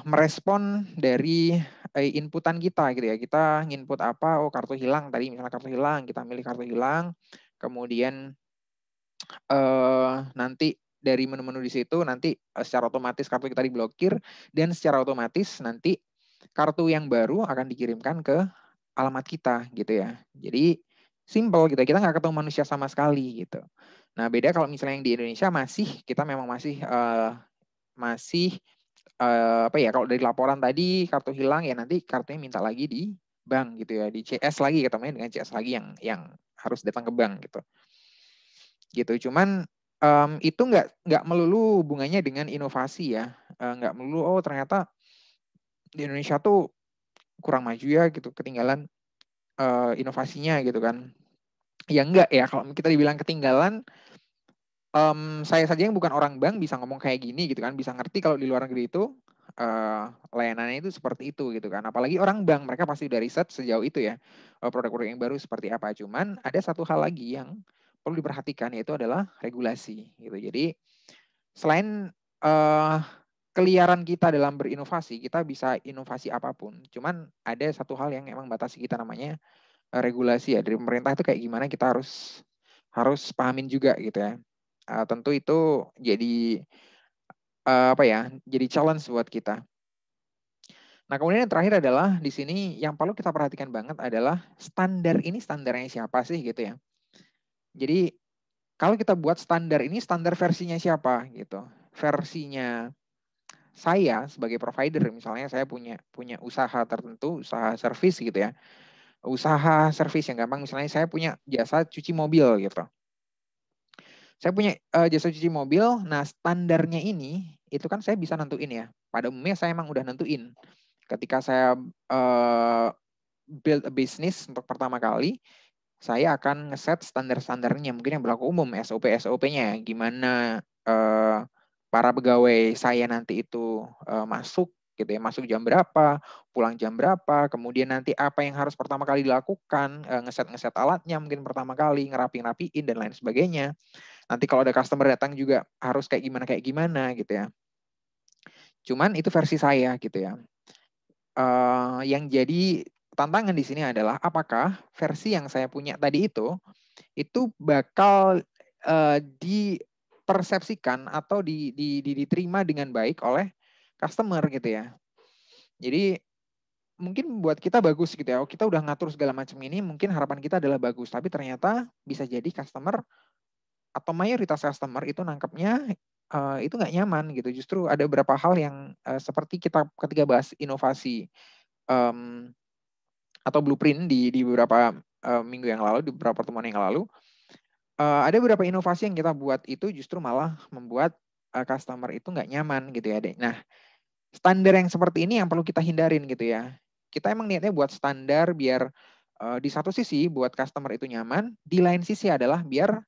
merespon dari inputan kita gitu ya. Kita nginput apa, kartu hilang tadi, misalnya kartu hilang, kita milih kartu hilang, kemudian nanti dari menu-menu di situ nanti secara otomatis kartu kita diblokir dan secara otomatis nanti kartu yang baru akan dikirimkan ke alamat kita gitu ya. Jadi simple gitu, kita nggak ketemu manusia sama sekali gitu. Nah beda kalau misalnya yang di Indonesia kita memang masih apa ya, kalau dari laporan tadi kartu hilang ya nanti kartunya minta lagi di bank gitu ya, di CS lagi, ketemunya dengan CS lagi yang harus datang ke bank gitu. Cuman itu nggak melulu hubungannya dengan inovasi ya, nggak melulu ternyata di Indonesia tuh kurang maju ya gitu, ketinggalan inovasinya gitu kan. Ya enggak ya, kalau kita dibilang ketinggalan, saya saja yang bukan orang bank bisa ngomong kayak gini gitu kan, bisa ngerti kalau di luar negeri itu layanannya itu seperti itu gitu kan. Apalagi orang bank, mereka pasti udah riset sejauh itu ya, produk-produk yang baru seperti apa. Cuman ada satu hal lagi yang perlu diperhatikan, yaitu adalah regulasi gitu. Jadi selain keliaran kita dalam berinovasi, kita bisa inovasi apapun. Cuman ada satu hal yang emang batasi kita, namanya regulasi ya. Dari pemerintah itu kayak gimana, kita harus pahamin juga gitu ya. Tentu itu jadi jadi challenge buat kita. Nah, kemudian yang terakhir adalah di sini yang perlu kita perhatikan banget adalah standarnya siapa sih gitu ya. Jadi kalau kita buat standar ini, standar versinya siapa gitu. Versinya saya sebagai provider, misalnya saya punya usaha tertentu, usaha servis gitu ya. Usaha servis yang gampang, misalnya saya punya jasa cuci mobil gitu. Saya punya jasa cuci mobil, nah standarnya ini itu kan saya bisa nentuin ya. Pada umumnya saya emang udah nentuin. Ketika saya build a business untuk pertama kali, saya akan ngeset standar-standarnya, mungkin yang berlaku umum, SOP-nya, gimana para pegawai saya nanti itu masuk gitu ya, masuk jam berapa, pulang jam berapa, kemudian nanti apa yang harus pertama kali dilakukan, ngeset alatnya mungkin pertama kali, ngerapiin dan lain sebagainya. Nanti kalau ada customer datang juga harus kayak gimana gitu ya. Cuman itu versi saya gitu ya. Yang jadi tantangan di sini adalah apakah versi yang saya punya tadi itu bakal dipersepsikan atau diterima dengan baik oleh customer gitu ya. Jadi mungkin buat kita bagus gitu ya. Kita udah ngatur segala macam ini, mungkin harapan kita adalah bagus, tapi ternyata bisa jadi customer atau mayoritas customer itu nangkepnya itu nggak nyaman gitu. Justru ada beberapa hal yang seperti kita ketika bahas inovasi atau blueprint di beberapa minggu yang lalu, di beberapa pertemuan yang lalu, ada beberapa inovasi yang kita buat itu justru malah membuat customer itu nggak nyaman gitu ya, Dek. Nah, standar yang seperti ini yang perlu kita hindarin gitu ya. Kita emang niatnya buat standar biar di satu sisi buat customer itu nyaman, di lain sisi adalah biar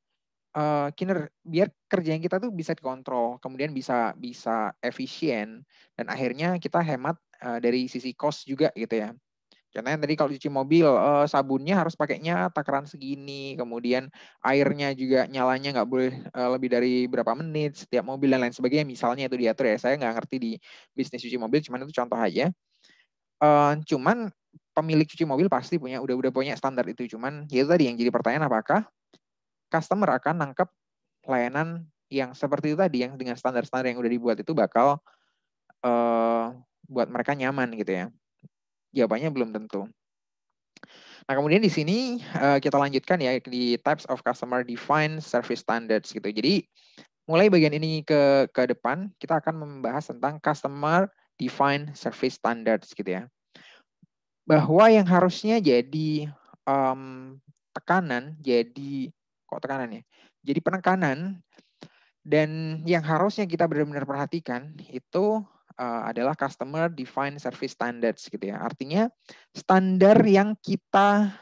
biar kerjaan kita tuh bisa dikontrol, kemudian bisa efisien, dan akhirnya kita hemat dari sisi cost juga gitu ya. Contohnya tadi kalau cuci mobil, sabunnya harus pakainya takaran segini, kemudian airnya juga nyalanya nggak boleh lebih dari berapa menit setiap mobil dan lain sebagainya. Misalnya itu diatur ya, saya nggak ngerti di bisnis cuci mobil, cuman itu contoh aja. Cuman pemilik cuci mobil pasti udah punya standar itu. Cuman ya itu tadi yang jadi pertanyaan, apakah customer akan nangkep layanan yang seperti itu tadi, yang dengan standar-standar yang udah dibuat itu bakal buat mereka nyaman gitu ya. Jawabannya belum tentu. Nah, kemudian di sini kita lanjutkan ya di types of customer defined service standards gitu. Jadi mulai bagian ini ke depan kita akan membahas tentang customer defined service standards gitu ya. Bahwa yang harusnya jadi tekanan, jadi penekanan, dan yang harusnya kita benar-benar perhatikan itu adalah customer defined service standards gitu ya. Artinya standar yang kita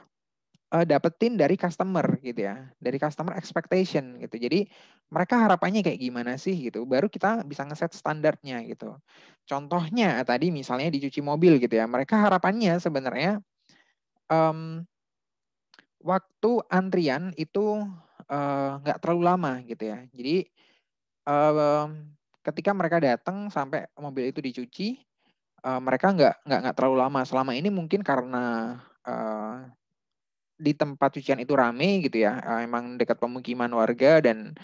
dapetin dari customer gitu ya, dari customer expectation gitu. Jadi mereka harapannya kayak gimana sih gitu, baru kita bisa ngeset standarnya gitu. Contohnya tadi misalnya dicuci mobil gitu ya, mereka harapannya sebenarnya waktu antrian itu nggak terlalu lama gitu ya. Jadi ketika mereka datang sampai mobil itu dicuci, mereka nggak terlalu lama. Selama ini mungkin karena di tempat cucian itu rame gitu ya, emang dekat pemukiman warga dan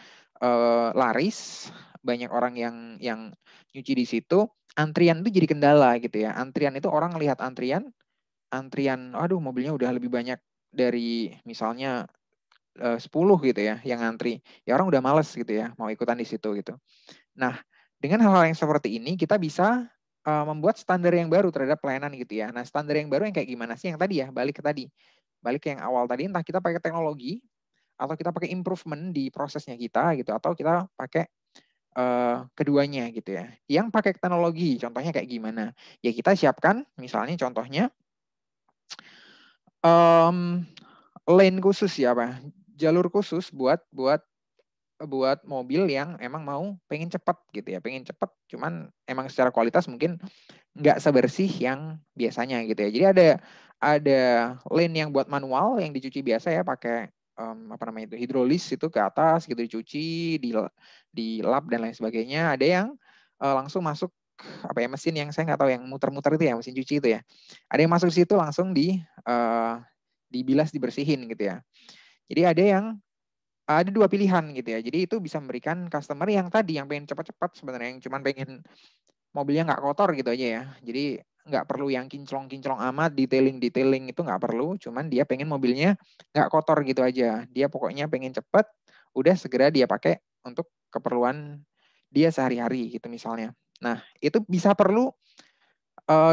laris, banyak orang yang nyuci di situ, antrian itu jadi kendala gitu ya. Antrian itu orang lihat antrian, aduh mobilnya udah lebih banyak dari misalnya 10 gitu ya yang antri. Ya orang udah males gitu ya mau ikutan di situ gitu. Nah, dengan hal-hal yang seperti ini kita bisa membuat standar yang baru terhadap pelayanan gitu ya. Nah, standar yang baru yang kayak gimana sih? Yang tadi ya, balik ke yang awal tadi, entah kita pakai teknologi atau kita pakai improvement di prosesnya kita gitu, atau kita pakai keduanya gitu ya. Yang pakai teknologi, contohnya kayak gimana? Ya kita siapkan, misalnya contohnya lane khusus ya, jalur khusus buat buat mobil yang emang mau pengen cepat gitu ya, pengen cepat, cuman emang secara kualitas mungkin nggak sebersih yang biasanya gitu ya. Jadi ada lane yang buat manual yang dicuci biasa ya pakai apa namanya itu hidrolis itu ke atas gitu dicuci, di lap dan lain sebagainya. Ada yang langsung masuk apa ya mesin yang saya nggak tahu yang muter-muter itu ya mesin cuci itu ya. Ada yang masuk situ langsung dibilas dibersihin gitu ya. Jadi ada dua pilihan gitu ya. Jadi itu bisa memberikan customer yang tadi yang pengen cepat-cepat sebenarnya yang cuman pengen mobilnya nggak kotor gitu aja ya. Jadi nggak perlu yang kinclong-kinclong amat, detailing itu nggak perlu. Cuman dia pengen mobilnya nggak kotor gitu aja. Dia pokoknya pengen cepat, udah segera dia pakai untuk keperluan dia sehari-hari gitu misalnya. Nah itu bisa perlu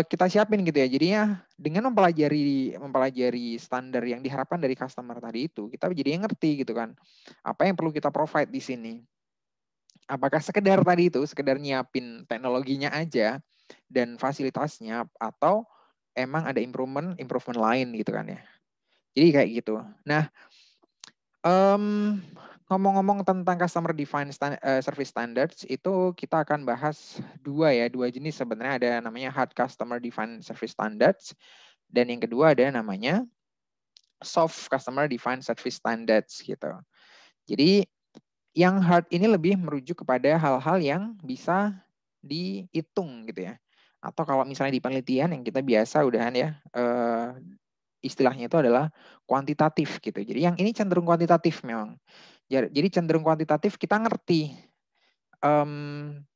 kita siapin gitu ya. Jadinya dengan mempelajari standar yang diharapkan dari customer tadi itu, kita jadi ngerti gitu kan. Apa yang perlu kita provide di sini. Apakah sekedar tadi itu, sekedar nyiapin teknologinya aja dan fasilitasnya atau emang ada improvement lain gitu kan ya. Jadi kayak gitu. Nah, ngomong-ngomong tentang customer defined service standards itu kita akan bahas dua jenis sebenarnya. Ada namanya hard customer defined service standards dan yang kedua ada namanya soft customer defined service standards gitu. Jadi yang hard ini lebih merujuk kepada hal-hal yang bisa dihitung gitu ya. Atau kalau misalnya di penelitian yang kita biasa udahan ya, istilahnya itu adalah kuantitatif gitu. Jadi yang ini cenderung kuantitatif memang. Jadi cenderung kuantitatif kita ngerti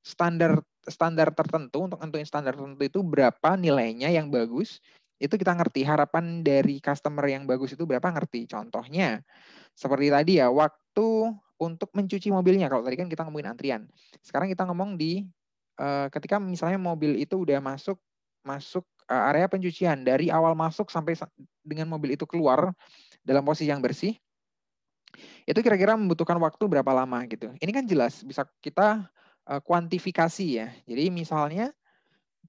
standar tertentu untuk nentuin standar tertentu itu berapa nilainya yang bagus. Itu kita ngerti harapan dari customer yang bagus itu berapa ngerti. Contohnya seperti tadi ya waktu untuk mencuci mobilnya. Kalau tadi kan kita ngomongin antrian. Sekarang kita ngomong di ketika misalnya mobil itu udah masuk area pencucian dari awal masuk sampai dengan mobil itu keluar dalam posisi yang bersih, itu kira-kira membutuhkan waktu berapa lama gitu. Ini kan jelas bisa kita kuantifikasi ya. Jadi misalnya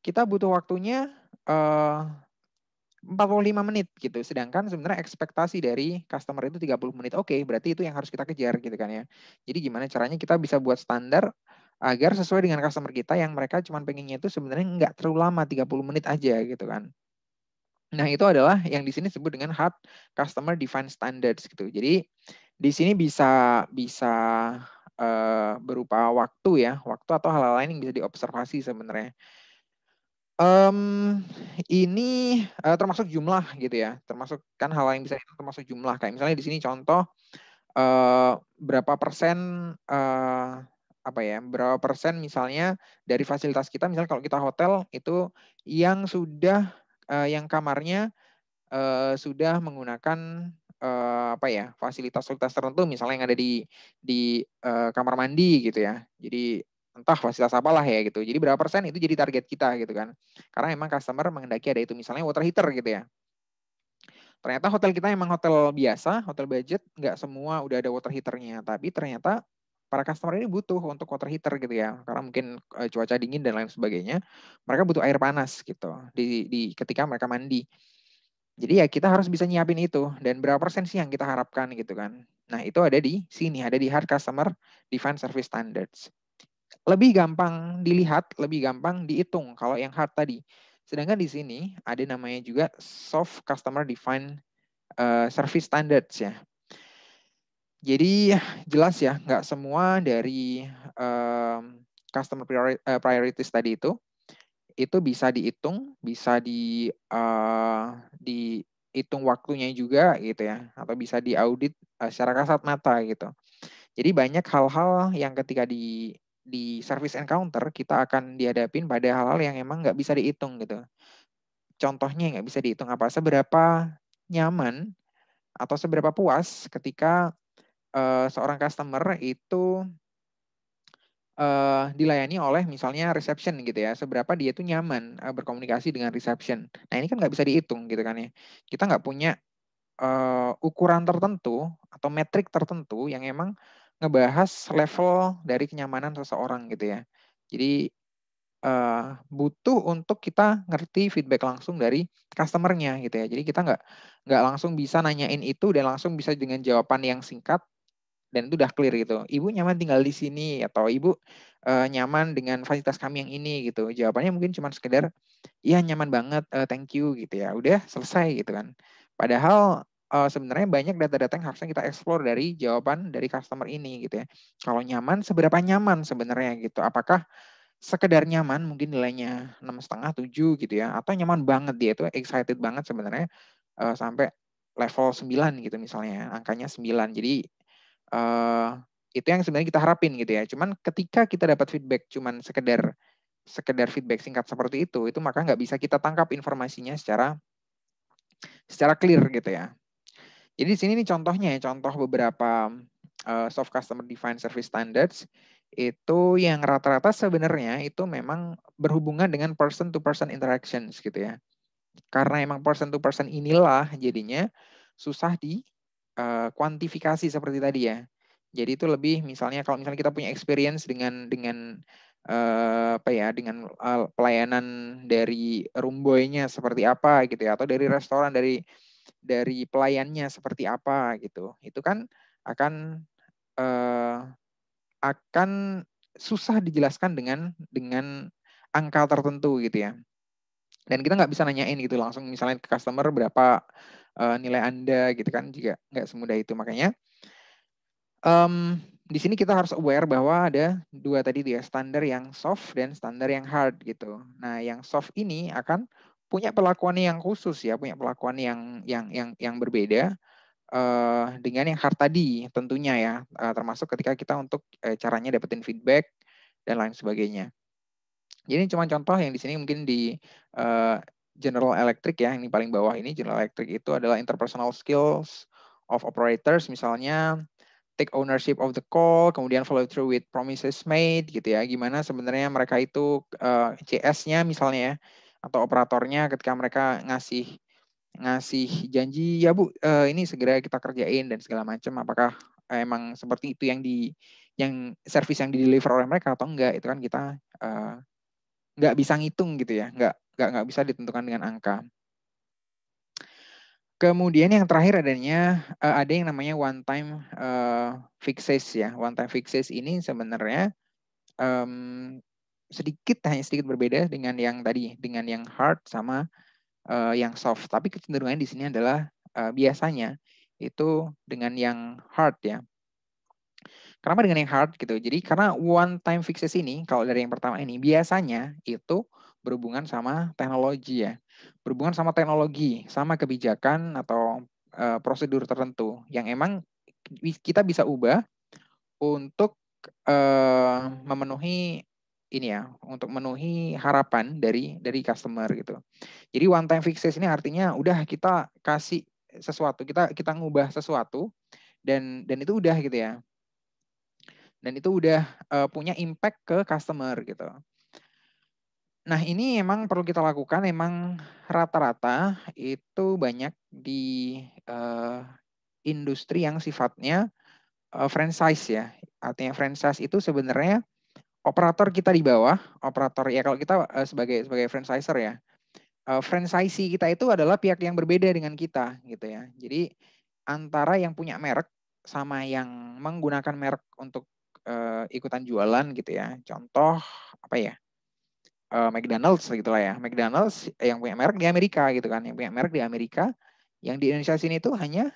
kita butuh waktunya 45 menit gitu. Sedangkan sebenarnya ekspektasi dari customer itu 30 menit. Oke, berarti itu yang harus kita kejar gitu kan ya. Jadi gimana caranya kita bisa buat standar agar sesuai dengan customer kita yang mereka cuma pengennya itu sebenarnya nggak terlalu lama, 30 menit aja gitu kan. Nah, itu adalah yang di sini disebut dengan hard customer defined standards gitu. Jadi di sini bisa berupa waktu ya, waktu atau hal-hal lain yang bisa diobservasi sebenarnya. Ini termasuk jumlah gitu ya, termasuk kan hal yang bisa itu termasuk jumlah. Kayak misalnya di sini contoh berapa persen berapa persen misalnya dari fasilitas kita, misalnya kalau kita hotel itu yang sudah yang kamarnya sudah menggunakan fasilitas-fasilitas tertentu misalnya yang ada di kamar mandi gitu ya. Jadi entah fasilitas apalah ya gitu. Jadi berapa persen itu jadi target kita gitu kan. Karena emang customer menghendaki ada itu misalnya water heater gitu ya. Ternyata hotel kita emang hotel biasa, hotel budget, nggak semua udah ada water heaternya. Tapi ternyata para customer ini butuh untuk water heater gitu ya. Karena mungkin cuaca dingin dan lain sebagainya. Mereka butuh air panas gitu di ketika mereka mandi. Jadi ya kita harus bisa nyiapin itu. Dan berapa persen sih yang kita harapkan gitu kan. Nah itu ada di sini, ada di hard customer defined service standards. Lebih gampang dilihat, lebih gampang dihitung kalau yang hard tadi. Sedangkan di sini ada namanya juga soft customer defined service standards ya. Jadi jelas ya, nggak semua dari customer priorities tadi itu bisa dihitung, bisa dihitung waktunya juga gitu ya, atau bisa diaudit secara kasat mata gitu. Jadi banyak hal-hal yang ketika di service encounter kita akan dihadapin pada hal-hal yang emang nggak bisa dihitung gitu. Contohnya nggak bisa dihitung apa, seberapa nyaman atau seberapa puas ketika seorang customer itu dilayani oleh misalnya reception gitu ya, seberapa dia tuh nyaman berkomunikasi dengan reception. Nah ini kan nggak bisa dihitung gitu kan ya. Kita nggak punya ukuran tertentu atau metrik tertentu yang emang ngebahas level dari kenyamanan seseorang gitu ya. Jadi butuh untuk kita ngerti feedback langsung dari customernya gitu ya. Jadi kita nggak langsung bisa nanyain itu dan langsung bisa dengan jawaban yang singkat dan itu udah clear gitu. Ibu nyaman tinggal di sini atau ibu nyaman dengan fasilitas kami yang ini gitu. Jawabannya mungkin cuma sekedar iya nyaman banget, thank you gitu ya. Udah selesai gitu kan. Padahal sebenarnya banyak data-data yang harusnya kita explore dari jawaban dari customer ini gitu ya. Kalau nyaman, seberapa nyaman sebenarnya gitu. Apakah sekedar nyaman mungkin nilainya 6,5, 7 gitu ya. Atau nyaman banget dia itu excited banget sebenarnya sampai level 9 gitu misalnya. Angkanya 9. Jadi itu yang sebenarnya kita harapin gitu ya. Cuman ketika kita dapat feedback cuman sekedar feedback singkat seperti itu maka nggak bisa kita tangkap informasinya secara clear gitu ya. Jadi di sini nih contohnya ya, contoh beberapa soft customer defined service standards itu yang rata-rata sebenarnya itu memang berhubungan dengan person to person interactions gitu ya. Karena emang person to person inilah jadinya susah di kuantifikasi seperti tadi ya. Jadi itu lebih misalnya kalau misalnya kita punya experience dengan dengan pelayanan dari room boy-nya seperti apa gitu ya, atau dari restoran dari pelayannya seperti apa gitu. Itu kan akan susah dijelaskan dengan angka tertentu gitu ya. Dan kita nggak bisa nanyain gitu langsung misalnya ke customer berapa nilai Anda gitu kan, juga nggak semudah itu. Makanya di sini kita harus aware bahwa ada dua tadi ya, standar yang soft dan standar yang hard gitu. Nah, yang soft ini akan punya perlakuan yang khusus ya, punya perlakuan yang berbeda dengan yang hard tadi tentunya ya, termasuk ketika kita untuk caranya dapetin feedback dan lain sebagainya. Jadi cuma contoh yang di sini mungkin di General Electric ya, ini paling bawah ini General Electric itu adalah interpersonal skills of operators, misalnya take ownership of the call, kemudian follow through with promises made gitu ya. Gimana sebenarnya mereka itu CS-nya misalnya ya, atau operatornya ketika mereka ngasih janji ya Bu, ini segera kita kerjain dan segala macam. Apakah emang seperti itu yang service yang di-deliver oleh mereka atau enggak? Itu kan kita nggak bisa ngitung gitu ya, nggak bisa ditentukan dengan angka. Kemudian yang terakhir adanya ada yang namanya one time fixes ya. One time fixes ini sebenarnya hanya sedikit berbeda dengan yang tadi, dengan yang hard sama yang soft. Tapi kecenderungannya di sini adalah biasanya itu dengan yang hard ya. Kenapa dengan yang hard gitu? Jadi karena one time fixes ini, kalau dari yang pertama ini, biasanya itu berhubungan sama teknologi ya. Berhubungan sama teknologi, sama kebijakan atau prosedur tertentu yang emang kita bisa ubah untuk memenuhi ini ya, untuk memenuhi harapan dari customer gitu. Jadi one time fixes ini artinya udah kita kasih sesuatu, kita ngubah sesuatu dan itu udah gitu ya. Dan itu udah punya impact ke customer gitu. Nah, ini emang perlu kita lakukan, emang rata-rata itu banyak di industri yang sifatnya franchise ya. Artinya franchise itu sebenarnya operator kita di bawah, operator ya kalau kita sebagai franchiser ya. Franchisee kita itu adalah pihak yang berbeda dengan kita gitu ya. Jadi antara yang punya merek sama yang menggunakan merek untuk ikutan jualan gitu ya. Contoh apa ya? McDonald's gitu lah ya. McDonald's yang punya merek di Amerika gitu kan. Yang punya merek di Amerika, yang di Indonesia sini tuh hanya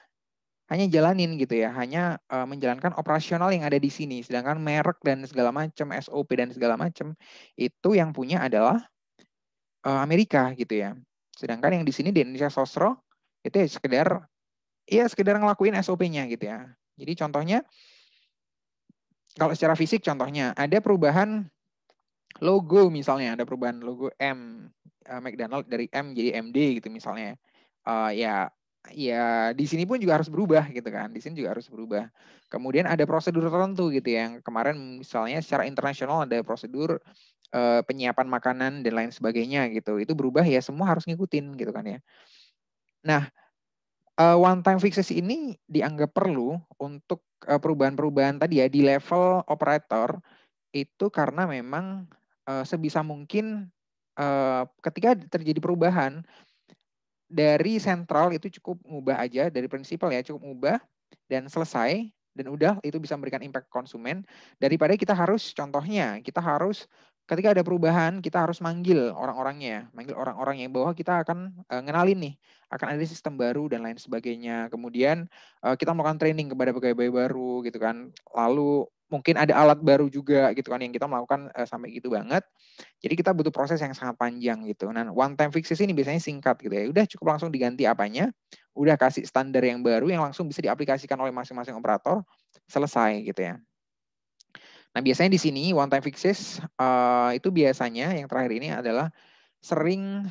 jalanin gitu ya. Hanya menjalankan operasional yang ada di sini. Sedangkan merek dan segala macam, SOP dan segala macam itu yang punya adalah Amerika gitu ya. Sedangkan yang di sini di Indonesia Sosro itu ya sekedar ngelakuin SOP-nya gitu ya. Jadi contohnya kalau secara fisik contohnya ada perubahan logo misalnya, ada perubahan logo M McDonald dari M jadi MD gitu misalnya. Ya di sini pun juga harus berubah gitu kan. Di sini juga harus berubah. Kemudian ada prosedur tertentu gitu ya. Yang kemarin misalnya secara internasional ada prosedur penyiapan makanan dan lain sebagainya gitu. Itu berubah ya semua harus ngikutin gitu kan ya. Nah, one time fixes ini dianggap perlu untuk perubahan-perubahan tadi ya di level operator itu karena memang sebisa mungkin ketika terjadi perubahan dari sentral itu cukup ngubah aja dari prinsipal ya, cukup ngubah dan selesai. dan udah itu bisa memberikan impact konsumen, daripada kita harus contohnya kita harus ketika ada perubahan kita harus manggil orang-orangnya, manggil orang-orang yang bahwa kita akan ngenalin nih akan ada sistem baru dan lain sebagainya. Kemudian kita melakukan training kepada pegawai baru gitu kan. Lalu mungkin ada alat baru juga gitu kan yang kita melakukan sampai gitu banget. Jadi kita butuh proses yang sangat panjang gitu. Nah, one time fixes ini biasanya singkat gitu ya. Udah cukup langsung diganti apanya, udah kasih standar yang baru yang langsung bisa diaplikasikan oleh masing-masing operator, selesai gitu ya. Nah, biasanya di sini one time fixes itu biasanya yang terakhir ini adalah sering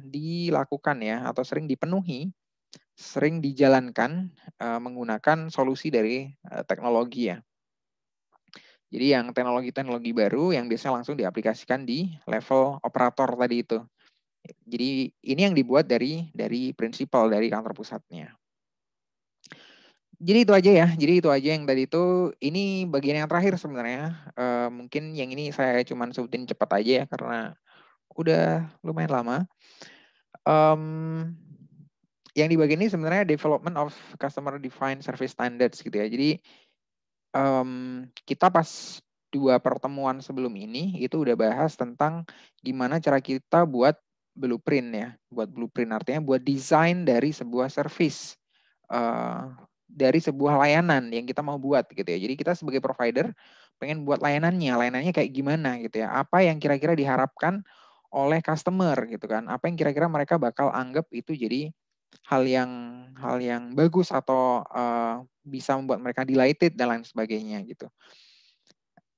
dilakukan ya atau sering dipenuhi, sering dijalankan menggunakan solusi dari teknologi ya. Jadi yang teknologi-teknologi baru yang biasanya langsung diaplikasikan di level operator tadi itu. Jadi ini yang dibuat dari prinsipal dari kantor pusatnya. Jadi itu aja ya. Jadi itu aja yang tadi itu. Ini bagian yang terakhir sebenarnya. Mungkin yang ini saya cuma sebutin cepat aja ya karena udah lumayan lama. Yang di bagian ini sebenarnya development of customer defined service standards gitu ya. Jadi kita pas 2 pertemuan sebelum ini itu udah bahas tentang gimana cara kita buat blueprint ya. Buat blueprint artinya buat desain dari sebuah service. Dari sebuah layanan yang kita mau buat gitu ya. Jadi kita sebagai provider pengen buat layanannya kayak gimana gitu ya. Apa yang kira-kira diharapkan oleh customer gitu kan. Apa yang kira-kira mereka bakal anggap itu jadi hal yang bagus atau bisa membuat mereka delighted dan lain sebagainya gitu.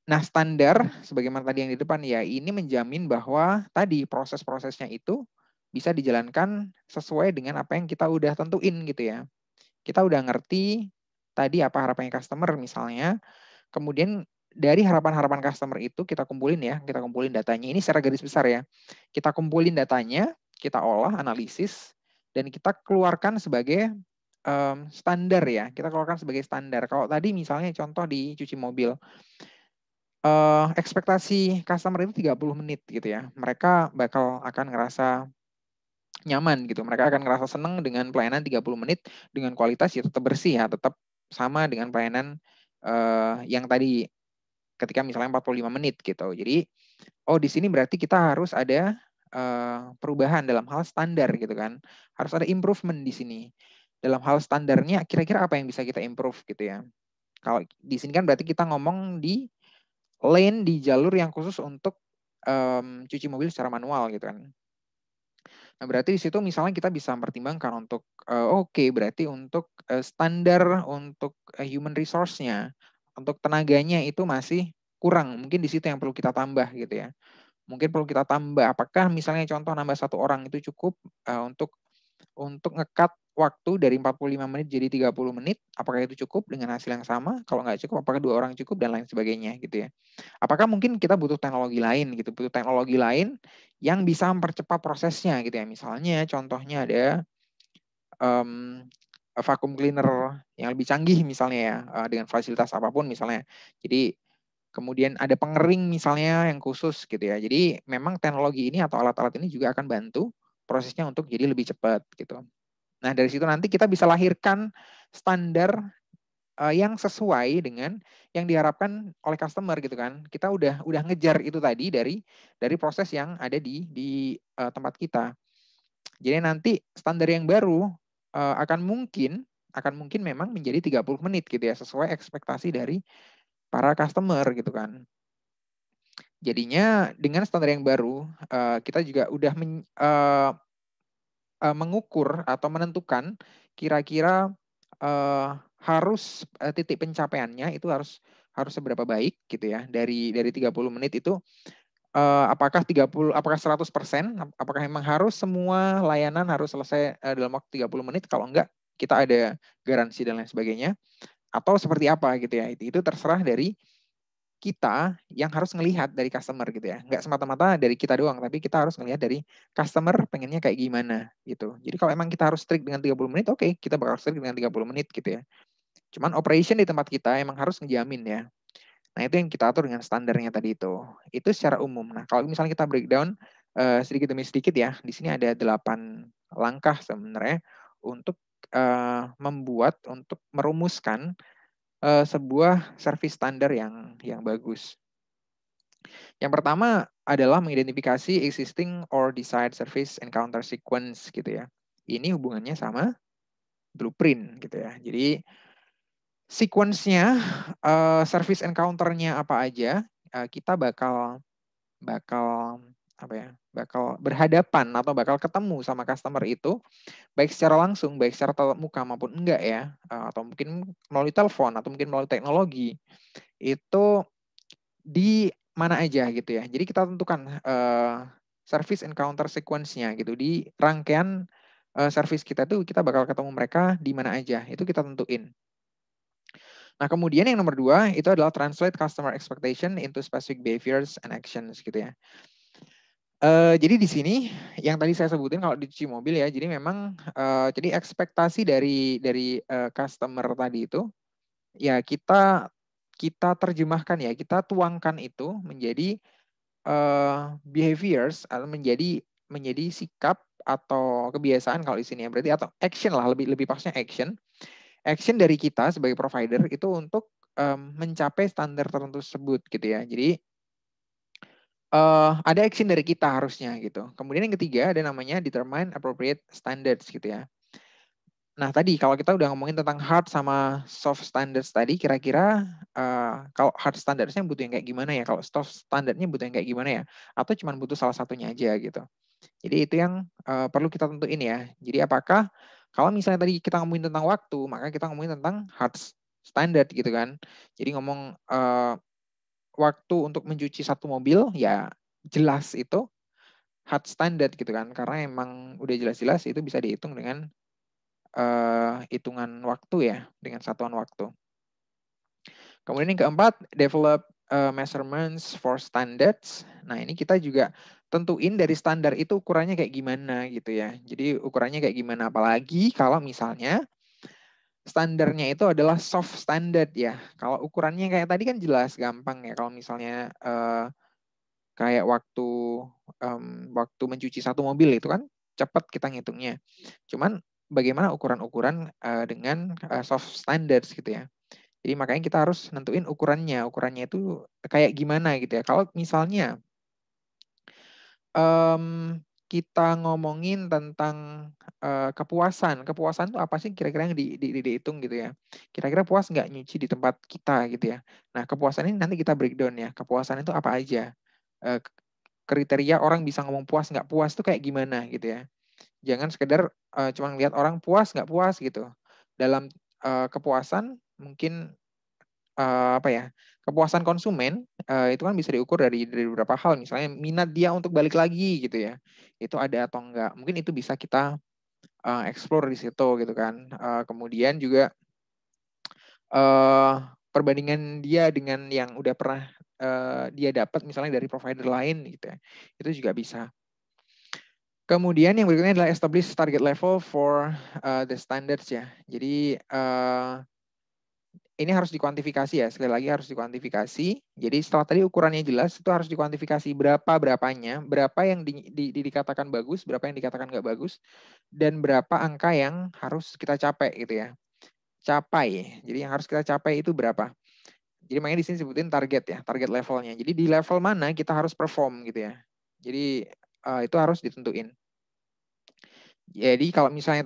Nah, standar sebagaimana tadi yang di depan ya, ini menjamin bahwa tadi proses-prosesnya itu bisa dijalankan sesuai dengan apa yang kita udah tentuin gitu ya. Kita udah ngerti tadi apa harapannya customer misalnya, kemudian dari harapan-harapan customer itu kita kumpulin ya, kita kumpulin datanya. Ini secara garis besar ya. Kita kumpulin datanya, kita olah, analisis, dan kita keluarkan sebagai standar ya. Kita keluarkan sebagai standar. Kalau tadi misalnya contoh di cuci mobil, ekspektasi customer itu 30 menit gitu ya. Mereka akan ngerasa nyaman gitu. Mereka akan ngerasa senang dengan pelayanan 30 menit dengan kualitas ya tetap bersih ya, tetap sama dengan pelayanan yang tadi ketika misalnya 45 menit gitu. Jadi di sini berarti kita harus ada perubahan dalam hal standar gitu kan. Harus ada improvement di sini. Dalam hal standarnya kira-kira apa yang bisa kita improve gitu ya. Kalau di sini kan berarti kita ngomong di lane di jalur yang khusus untuk cuci mobil secara manual gitu kan. Nah, berarti di situ misalnya kita bisa mempertimbangkan untuk berarti untuk standar untuk human resource-nya, untuk tenaganya itu masih kurang. Mungkin di situ yang perlu kita tambah gitu ya. Mungkin perlu kita tambah. Apakah misalnya contoh nambah 1 orang itu cukup untuk nge-cut waktu dari 45 menit jadi 30 menit, apakah itu cukup dengan hasil yang sama? Kalau nggak cukup, apakah 2 orang cukup dan lain sebagainya gitu ya. Apakah mungkin kita butuh teknologi lain gitu, butuh teknologi lain yang bisa mempercepat prosesnya gitu ya. Misalnya contohnya ada vacuum cleaner yang lebih canggih misalnya ya, dengan fasilitas apapun misalnya. Jadi kemudian ada pengering misalnya yang khusus gitu ya. Jadi memang teknologi ini atau alat-alat ini juga akan bantu prosesnya untuk jadi lebih cepat gitu. Nah, dari situ nanti kita bisa lahirkan standar yang sesuai dengan yang diharapkan oleh customer gitu kan. Kita udah ngejar itu tadi dari proses yang ada di tempat kita. Jadi nanti standar yang baru akan mungkin memang menjadi 30 menit gitu ya, sesuai ekspektasi dari para customer gitu kan. Jadinya dengan standar yang baru kita juga udah mengukur atau menentukan kira-kira harus titik pencapaiannya itu harus seberapa baik gitu ya dari 30 menit itu apakah 100%, apakah memang harus semua layanan harus selesai dalam waktu 30 menit, kalau enggak kita ada garansi dan lain sebagainya, atau seperti apa gitu ya. Itu terserah dari kita yang harus ngelihat dari customer gitu ya. Nggak semata-mata dari kita doang, tapi kita harus ngelihat dari customer pengennya kayak gimana gitu. Jadi kalau emang kita harus strict dengan 30 menit, oke, kita bakal strict dengan 30 menit gitu ya. Cuman operation di tempat kita emang harus ngejamin ya. Nah, itu yang kita atur dengan standarnya tadi itu. Itu secara umum. Nah, kalau misalnya kita breakdown sedikit demi sedikit ya, di sini ada 8 langkah sebenarnya untuk untuk merumuskan sebuah service standar yang bagus. Yang pertama adalah mengidentifikasi existing or desired service encounter sequence gitu ya. Ini hubungannya sama blueprint gitu ya. Jadi sequence-nya, service encounter-nya apa aja, kita bakal apa ya? Bakal berhadapan atau bakal ketemu sama customer itu baik secara langsung, baik secara tatap muka maupun enggak ya, atau mungkin melalui telepon atau mungkin melalui teknologi. Itu di mana aja gitu ya. Jadi kita tentukan service encounter sequence-nya gitu. Di rangkaian service kita tuh kita bakal ketemu mereka di mana aja. Itu kita tentuin. Nah, kemudian yang nomor 2 itu adalah translate customer expectation into specific behaviors and actions gitu ya. Jadi di sini yang tadi saya sebutin kalau di cuci mobil ya, jadi memang jadi ekspektasi dari customer tadi itu ya kita terjemahkan ya, kita tuangkan itu menjadi behaviors atau menjadi sikap atau kebiasaan kalau di sini ya, berarti atau action lah, lebih pasnya action dari kita sebagai provider itu untuk mencapai standar tertentu tersebut gitu ya. Jadi ada action dari kita harusnya gitu. Kemudian yang ketiga ada namanya determine appropriate standards gitu ya. Nah tadi kalau kita udah ngomongin tentang hard sama soft standards tadi, kira-kira kalau hard standardsnya butuh yang kayak gimana ya? Kalau soft standardnya butuh yang kayak gimana ya? Atau cuma butuh salah satunya aja gitu. Jadi itu yang perlu kita tentuin ya. Jadi apakah kalau misalnya tadi kita ngomongin tentang waktu, maka kita ngomongin tentang hard standard gitu kan. Jadi ngomong waktu untuk mencuci satu mobil ya jelas itu hard standard gitu kan. Karena emang udah jelas-jelas itu bisa dihitung dengan hitungan waktu ya, dengan satuan waktu. Kemudian yang keempat, develop measurements for standards. Nah ini kita juga tentuin dari standar itu ukurannya kayak gimana gitu ya. Jadi ukurannya kayak gimana, apalagi kalau misalnya standarnya itu adalah soft standard ya. Kalau ukurannya kayak tadi kan jelas, gampang ya. Kalau misalnya kayak waktu mencuci satu mobil itu kan cepat kita ngitungnya. Cuman bagaimana ukuran-ukuran dengan soft standards gitu ya. Jadi makanya kita harus nentuin ukurannya. Ukurannya itu kayak gimana gitu ya. Kalau misalnya kita ngomongin tentang kepuasan. Kepuasan itu apa sih kira-kira yang dihitung gitu ya. Kira-kira puas nggak nyuci di tempat kita gitu ya. Nah kepuasan ini nanti kita breakdown ya. Kepuasan itu apa aja. Kriteria orang bisa ngomong puas nggak puas itu kayak gimana gitu ya. Jangan sekedar cuma lihat orang puas nggak puas gitu. Dalam kepuasan mungkin apa ya, kepuasan konsumen itu kan bisa diukur dari beberapa hal, misalnya minat dia untuk balik lagi gitu ya, itu ada atau enggak, mungkin itu bisa kita explore di situ gitu kan. Kemudian juga perbandingan dia dengan yang udah pernah dia dapat misalnya dari provider lain gitu ya, itu juga bisa. Kemudian yang berikutnya adalah establish target level for the standards ya. Jadi ini harus dikuantifikasi ya, sekali lagi harus dikuantifikasi. Jadi setelah tadi ukurannya jelas, itu harus dikuantifikasi berapanya, berapa yang dikatakan bagus, berapa yang dikatakan nggak bagus, dan berapa angka yang harus kita capai gitu ya. Capai, jadi yang harus kita capai itu berapa. Jadi makanya di sini sebutin target ya, target levelnya. Jadi di level mana kita harus perform gitu ya. Jadi itu harus ditentuin. Jadi kalau misalnya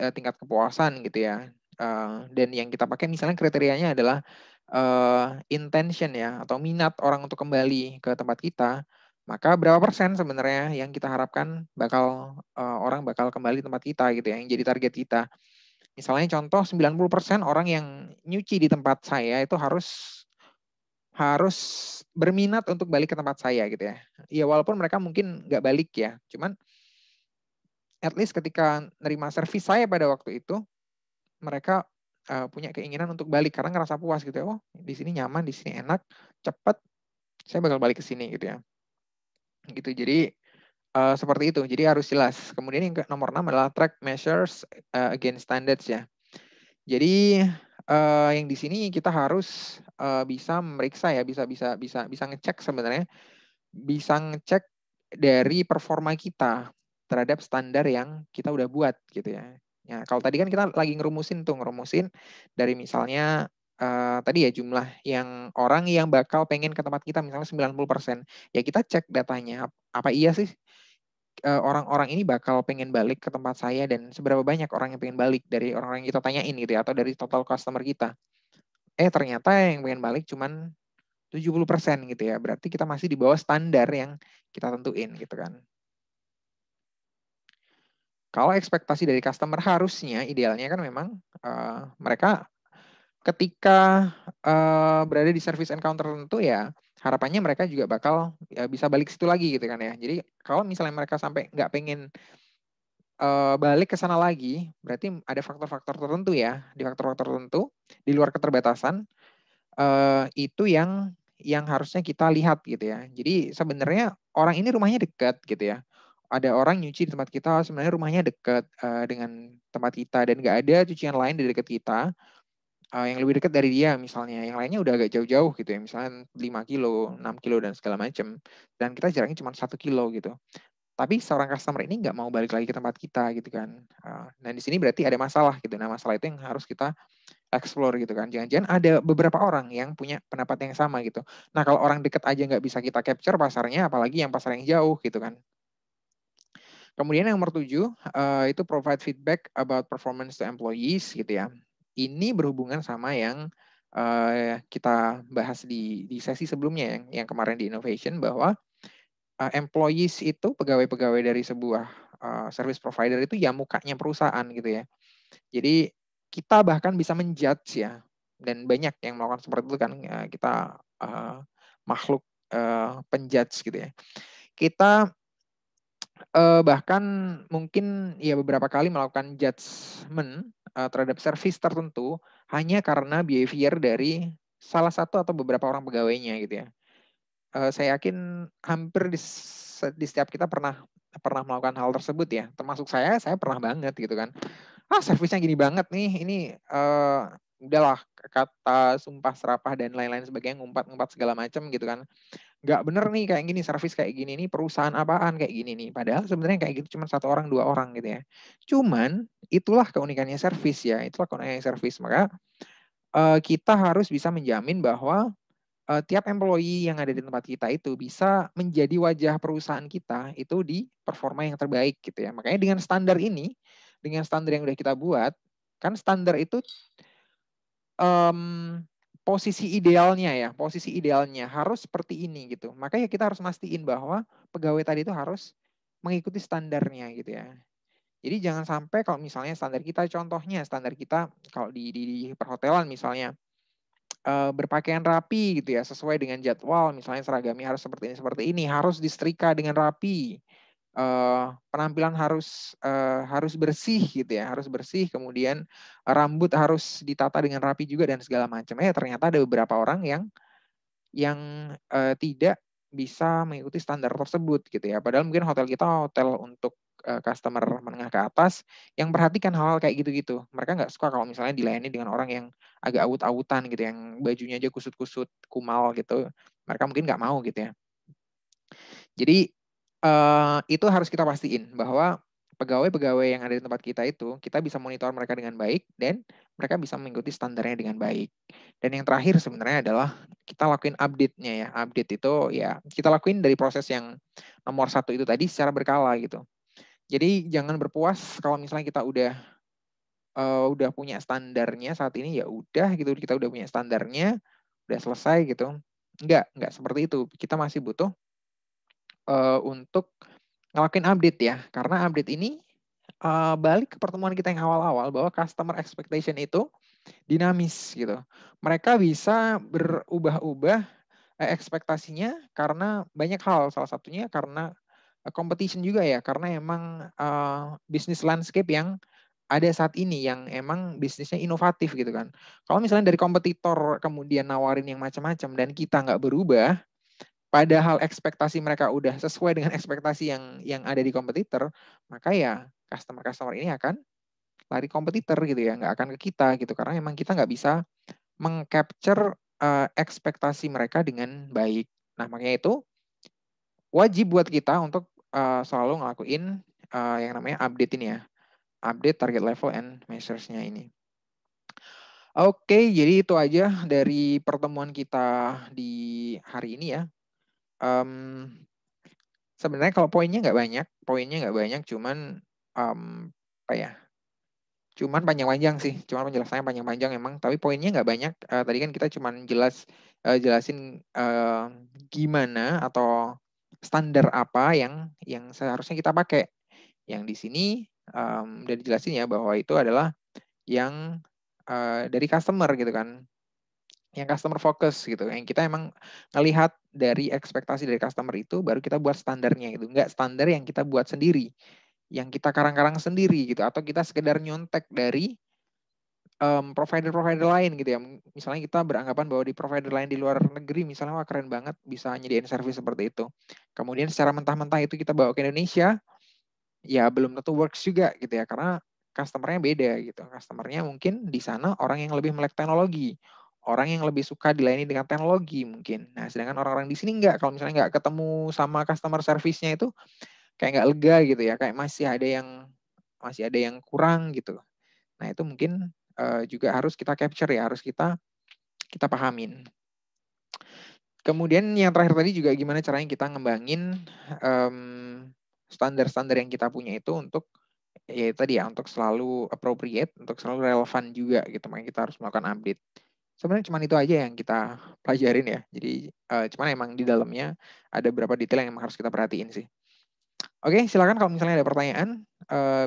tingkat kepuasan gitu ya, dan yang kita pakai misalnya kriterianya adalah intention ya, atau minat orang untuk kembali ke tempat kita, maka berapa persen sebenarnya yang kita harapkan orang bakal kembali tempat kita gitu ya, yang jadi target kita. Misalnya contoh 90% orang yang nyuci di tempat saya itu harus berminat untuk balik ke tempat saya gitu ya. Ya walaupun mereka mungkin nggak balik ya, cuman at least ketika nerima servis saya pada waktu itu, mereka punya keinginan untuk balik karena ngerasa puas gitu ya. Oh, di sini nyaman, di sini enak, cepat, saya bakal balik ke sini gitu ya. Gitu. Jadi seperti itu. Jadi harus jelas. Kemudian yang nomor 6 adalah track measures against standards ya. Jadi yang di sini kita harus bisa memeriksa ya, bisa ngecek sebenarnya, bisa ngecek dari performa kita terhadap standar yang kita udah buat gitu ya. Ya, kalau tadi kan kita lagi ngerumusin dari misalnya tadi ya jumlah yang orang yang bakal pengen ke tempat kita misalnya 90%. Ya kita cek datanya, apa iya sih orang-orang ini bakal pengen balik ke tempat saya dan seberapa banyak orang yang pengen balik dari orang-orang yang kita tanyain gitu ya, atau dari total customer kita. Ternyata yang pengen balik cuman 70% gitu ya. Berarti kita masih di bawah standar yang kita tentuin gitu kan. Kalau ekspektasi dari customer harusnya idealnya kan memang mereka ketika berada di service encounter tertentu ya harapannya mereka juga bakal bisa balik situ lagi gitu kan ya. Jadi kalau misalnya mereka sampai nggak pengen balik ke sana lagi, berarti ada faktor-faktor tertentu ya. Di faktor-faktor tertentu di luar keterbatasan itu yang harusnya kita lihat gitu ya. Jadi sebenarnya orang ini rumahnya dekat gitu ya. Ada orang nyuci di tempat kita, sebenarnya rumahnya dekat dengan tempat kita dan nggak ada cucian lain di dekat kita yang lebih dekat dari dia misalnya. Yang lainnya udah agak jauh-jauh gitu ya, misalnya 5 kilo, 6 kilo dan segala macam. Dan kita jaraknya cuma 1 kilo gitu. Tapi seorang customer ini nggak mau balik lagi ke tempat kita gitu kan. Dan di sini berarti ada masalah gitu. Nah masalah itu yang harus kita explore gitu kan. Jangan-jangan ada beberapa orang yang punya pendapat yang sama gitu. Nah kalau orang deket aja nggak bisa kita capture pasarnya, apalagi yang pasar yang jauh gitu kan. Kemudian yang nomor 7 itu provide feedback about performance to employees gitu ya. Ini berhubungan sama yang kita bahas di sesi sebelumnya yang kemarin di innovation bahwa employees itu pegawai-pegawai dari sebuah service provider itu ya mukanya perusahaan gitu ya. Jadi kita bahkan bisa menjudge ya, dan banyak yang melakukan seperti itu kan, kita makhluk penjudge gitu ya. Kita bahkan mungkin ya beberapa kali melakukan judgement terhadap service tertentu hanya karena behavior dari salah satu atau beberapa orang pegawainya gitu ya. Saya yakin hampir di setiap kita pernah melakukan hal tersebut ya, termasuk saya pernah banget gitu kan. Servisnya gini banget nih, ini udahlah kata sumpah serapah dan lain-lain sebagainya, ngumpat-ngumpat segala macam gitu kan. Nggak bener nih kayak gini, servis kayak gini nih, perusahaan apaan kayak gini nih. Padahal sebenarnya kayak gitu cuma 1 orang 2 orang gitu ya. Cuman itulah keunikannya servis ya, itulah keunikannya servis. Maka kita harus bisa menjamin bahwa tiap employee yang ada di tempat kita itu bisa menjadi wajah perusahaan kita itu di performa yang terbaik gitu ya. Makanya dengan standar ini, dengan standar yang udah kita buat, kan standar itu posisi idealnya harus seperti ini gitu. Makanya kita harus mastiin bahwa pegawai tadi itu harus mengikuti standarnya gitu ya. Jadi jangan sampai kalau misalnya standar kita, contohnya standar kita kalau di perhotelan misalnya, berpakaian rapi gitu ya, sesuai dengan jadwal, misalnya seragamnya harus seperti ini, harus disetrika dengan rapi, penampilan harus bersih gitu ya, harus bersih, kemudian rambut harus ditata dengan rapi juga dan segala macam. Ternyata ada beberapa orang yang tidak bisa mengikuti standar tersebut gitu ya. Padahal mungkin hotel kita hotel untuk customer menengah ke atas yang perhatikan hal-hal kayak gitu-gitu. Mereka nggak suka kalau misalnya dilayani dengan orang yang agak awut-awutan gitu, yang bajunya aja kusut-kusut, kumal gitu. Mereka mungkin nggak mau gitu ya. Jadi itu harus kita pastiin bahwa pegawai-pegawai yang ada di tempat kita itu, kita bisa monitor mereka dengan baik dan mereka bisa mengikuti standarnya dengan baik. Dan yang terakhir sebenarnya adalah kita lakuin update-nya ya. Update itu ya kita lakuin dari proses yang nomor 1 itu tadi secara berkala gitu. Jadi jangan berpuas kalau misalnya kita udah punya standarnya saat ini, ya udah gitu, kita udah punya standarnya, udah selesai gitu. Enggak seperti itu. Kita masih butuh untuk ngelakuin update ya. Karena update ini balik ke pertemuan kita yang awal-awal bahwa customer expectation itu dinamis gitu. Mereka bisa berubah-ubah ekspektasinya karena banyak hal. Salah satunya karena competition juga ya. Karena emang bisnis landscape yang ada saat ini yang emang bisnisnya inovatif gitu kan. Kalau misalnya dari kompetitor kemudian nawarin yang macam-macam dan kita nggak berubah, padahal ekspektasi mereka udah sesuai dengan ekspektasi yang ada di kompetitor, maka ya customer ini akan lari kompetitor gitu ya, nggak akan ke kita gitu, karena memang kita nggak bisa mengcapture ekspektasi mereka dengan baik. Nah makanya itu wajib buat kita untuk selalu ngelakuin yang namanya update ini ya, update target level and measures-nya ini. Oke, jadi itu aja dari pertemuan kita di hari ini ya. Sebenarnya kalau poinnya nggak banyak, cuman apa ya? Cuman panjang-panjang sih, cuman penjelasannya panjang-panjang emang, tapi poinnya nggak banyak. Tadi kan kita cuman jelasin gimana atau standar apa yang seharusnya kita pakai. Yang di sini udah dijelasin ya bahwa itu adalah yang dari customer gitu kan, yang customer focus gitu, yang kita emang ngelihat dari ekspektasi dari customer itu baru kita buat standarnya gitu, nggak standar yang kita buat sendiri, yang kita karang-karang sendiri gitu, atau kita sekedar nyontek dari provider-provider lain gitu ya. Misalnya kita beranggapan bahwa di provider lain di luar negeri misalnya wah keren banget bisa nyediain service seperti itu. Kemudian secara mentah-mentah itu kita bawa ke Indonesia, ya belum tentu works juga gitu ya, karena customer-nya beda gitu. Customer-nya mungkin di sana orang yang lebih melek teknologi, orang yang lebih suka dilayani dengan teknologi mungkin. Nah, sedangkan orang-orang di sini enggak. Kalau misalnya nggak ketemu sama customer service-nya itu kayak nggak lega gitu ya, kayak masih ada yang kurang gitu. Nah, itu mungkin juga harus kita capture ya, harus kita pahamin. Kemudian yang terakhir tadi juga gimana caranya kita ngembangin standar-standar yang kita punya itu untuk ya tadi ya, untuk selalu appropriate, untuk selalu relevan juga gitu. Makanya kita harus melakukan update. Sebenarnya cuma itu aja yang kita pelajarin ya. Jadi cuman emang di dalamnya ada beberapa detail yang emang harus kita perhatiin sih. Oke, silakan kalau misalnya ada pertanyaan.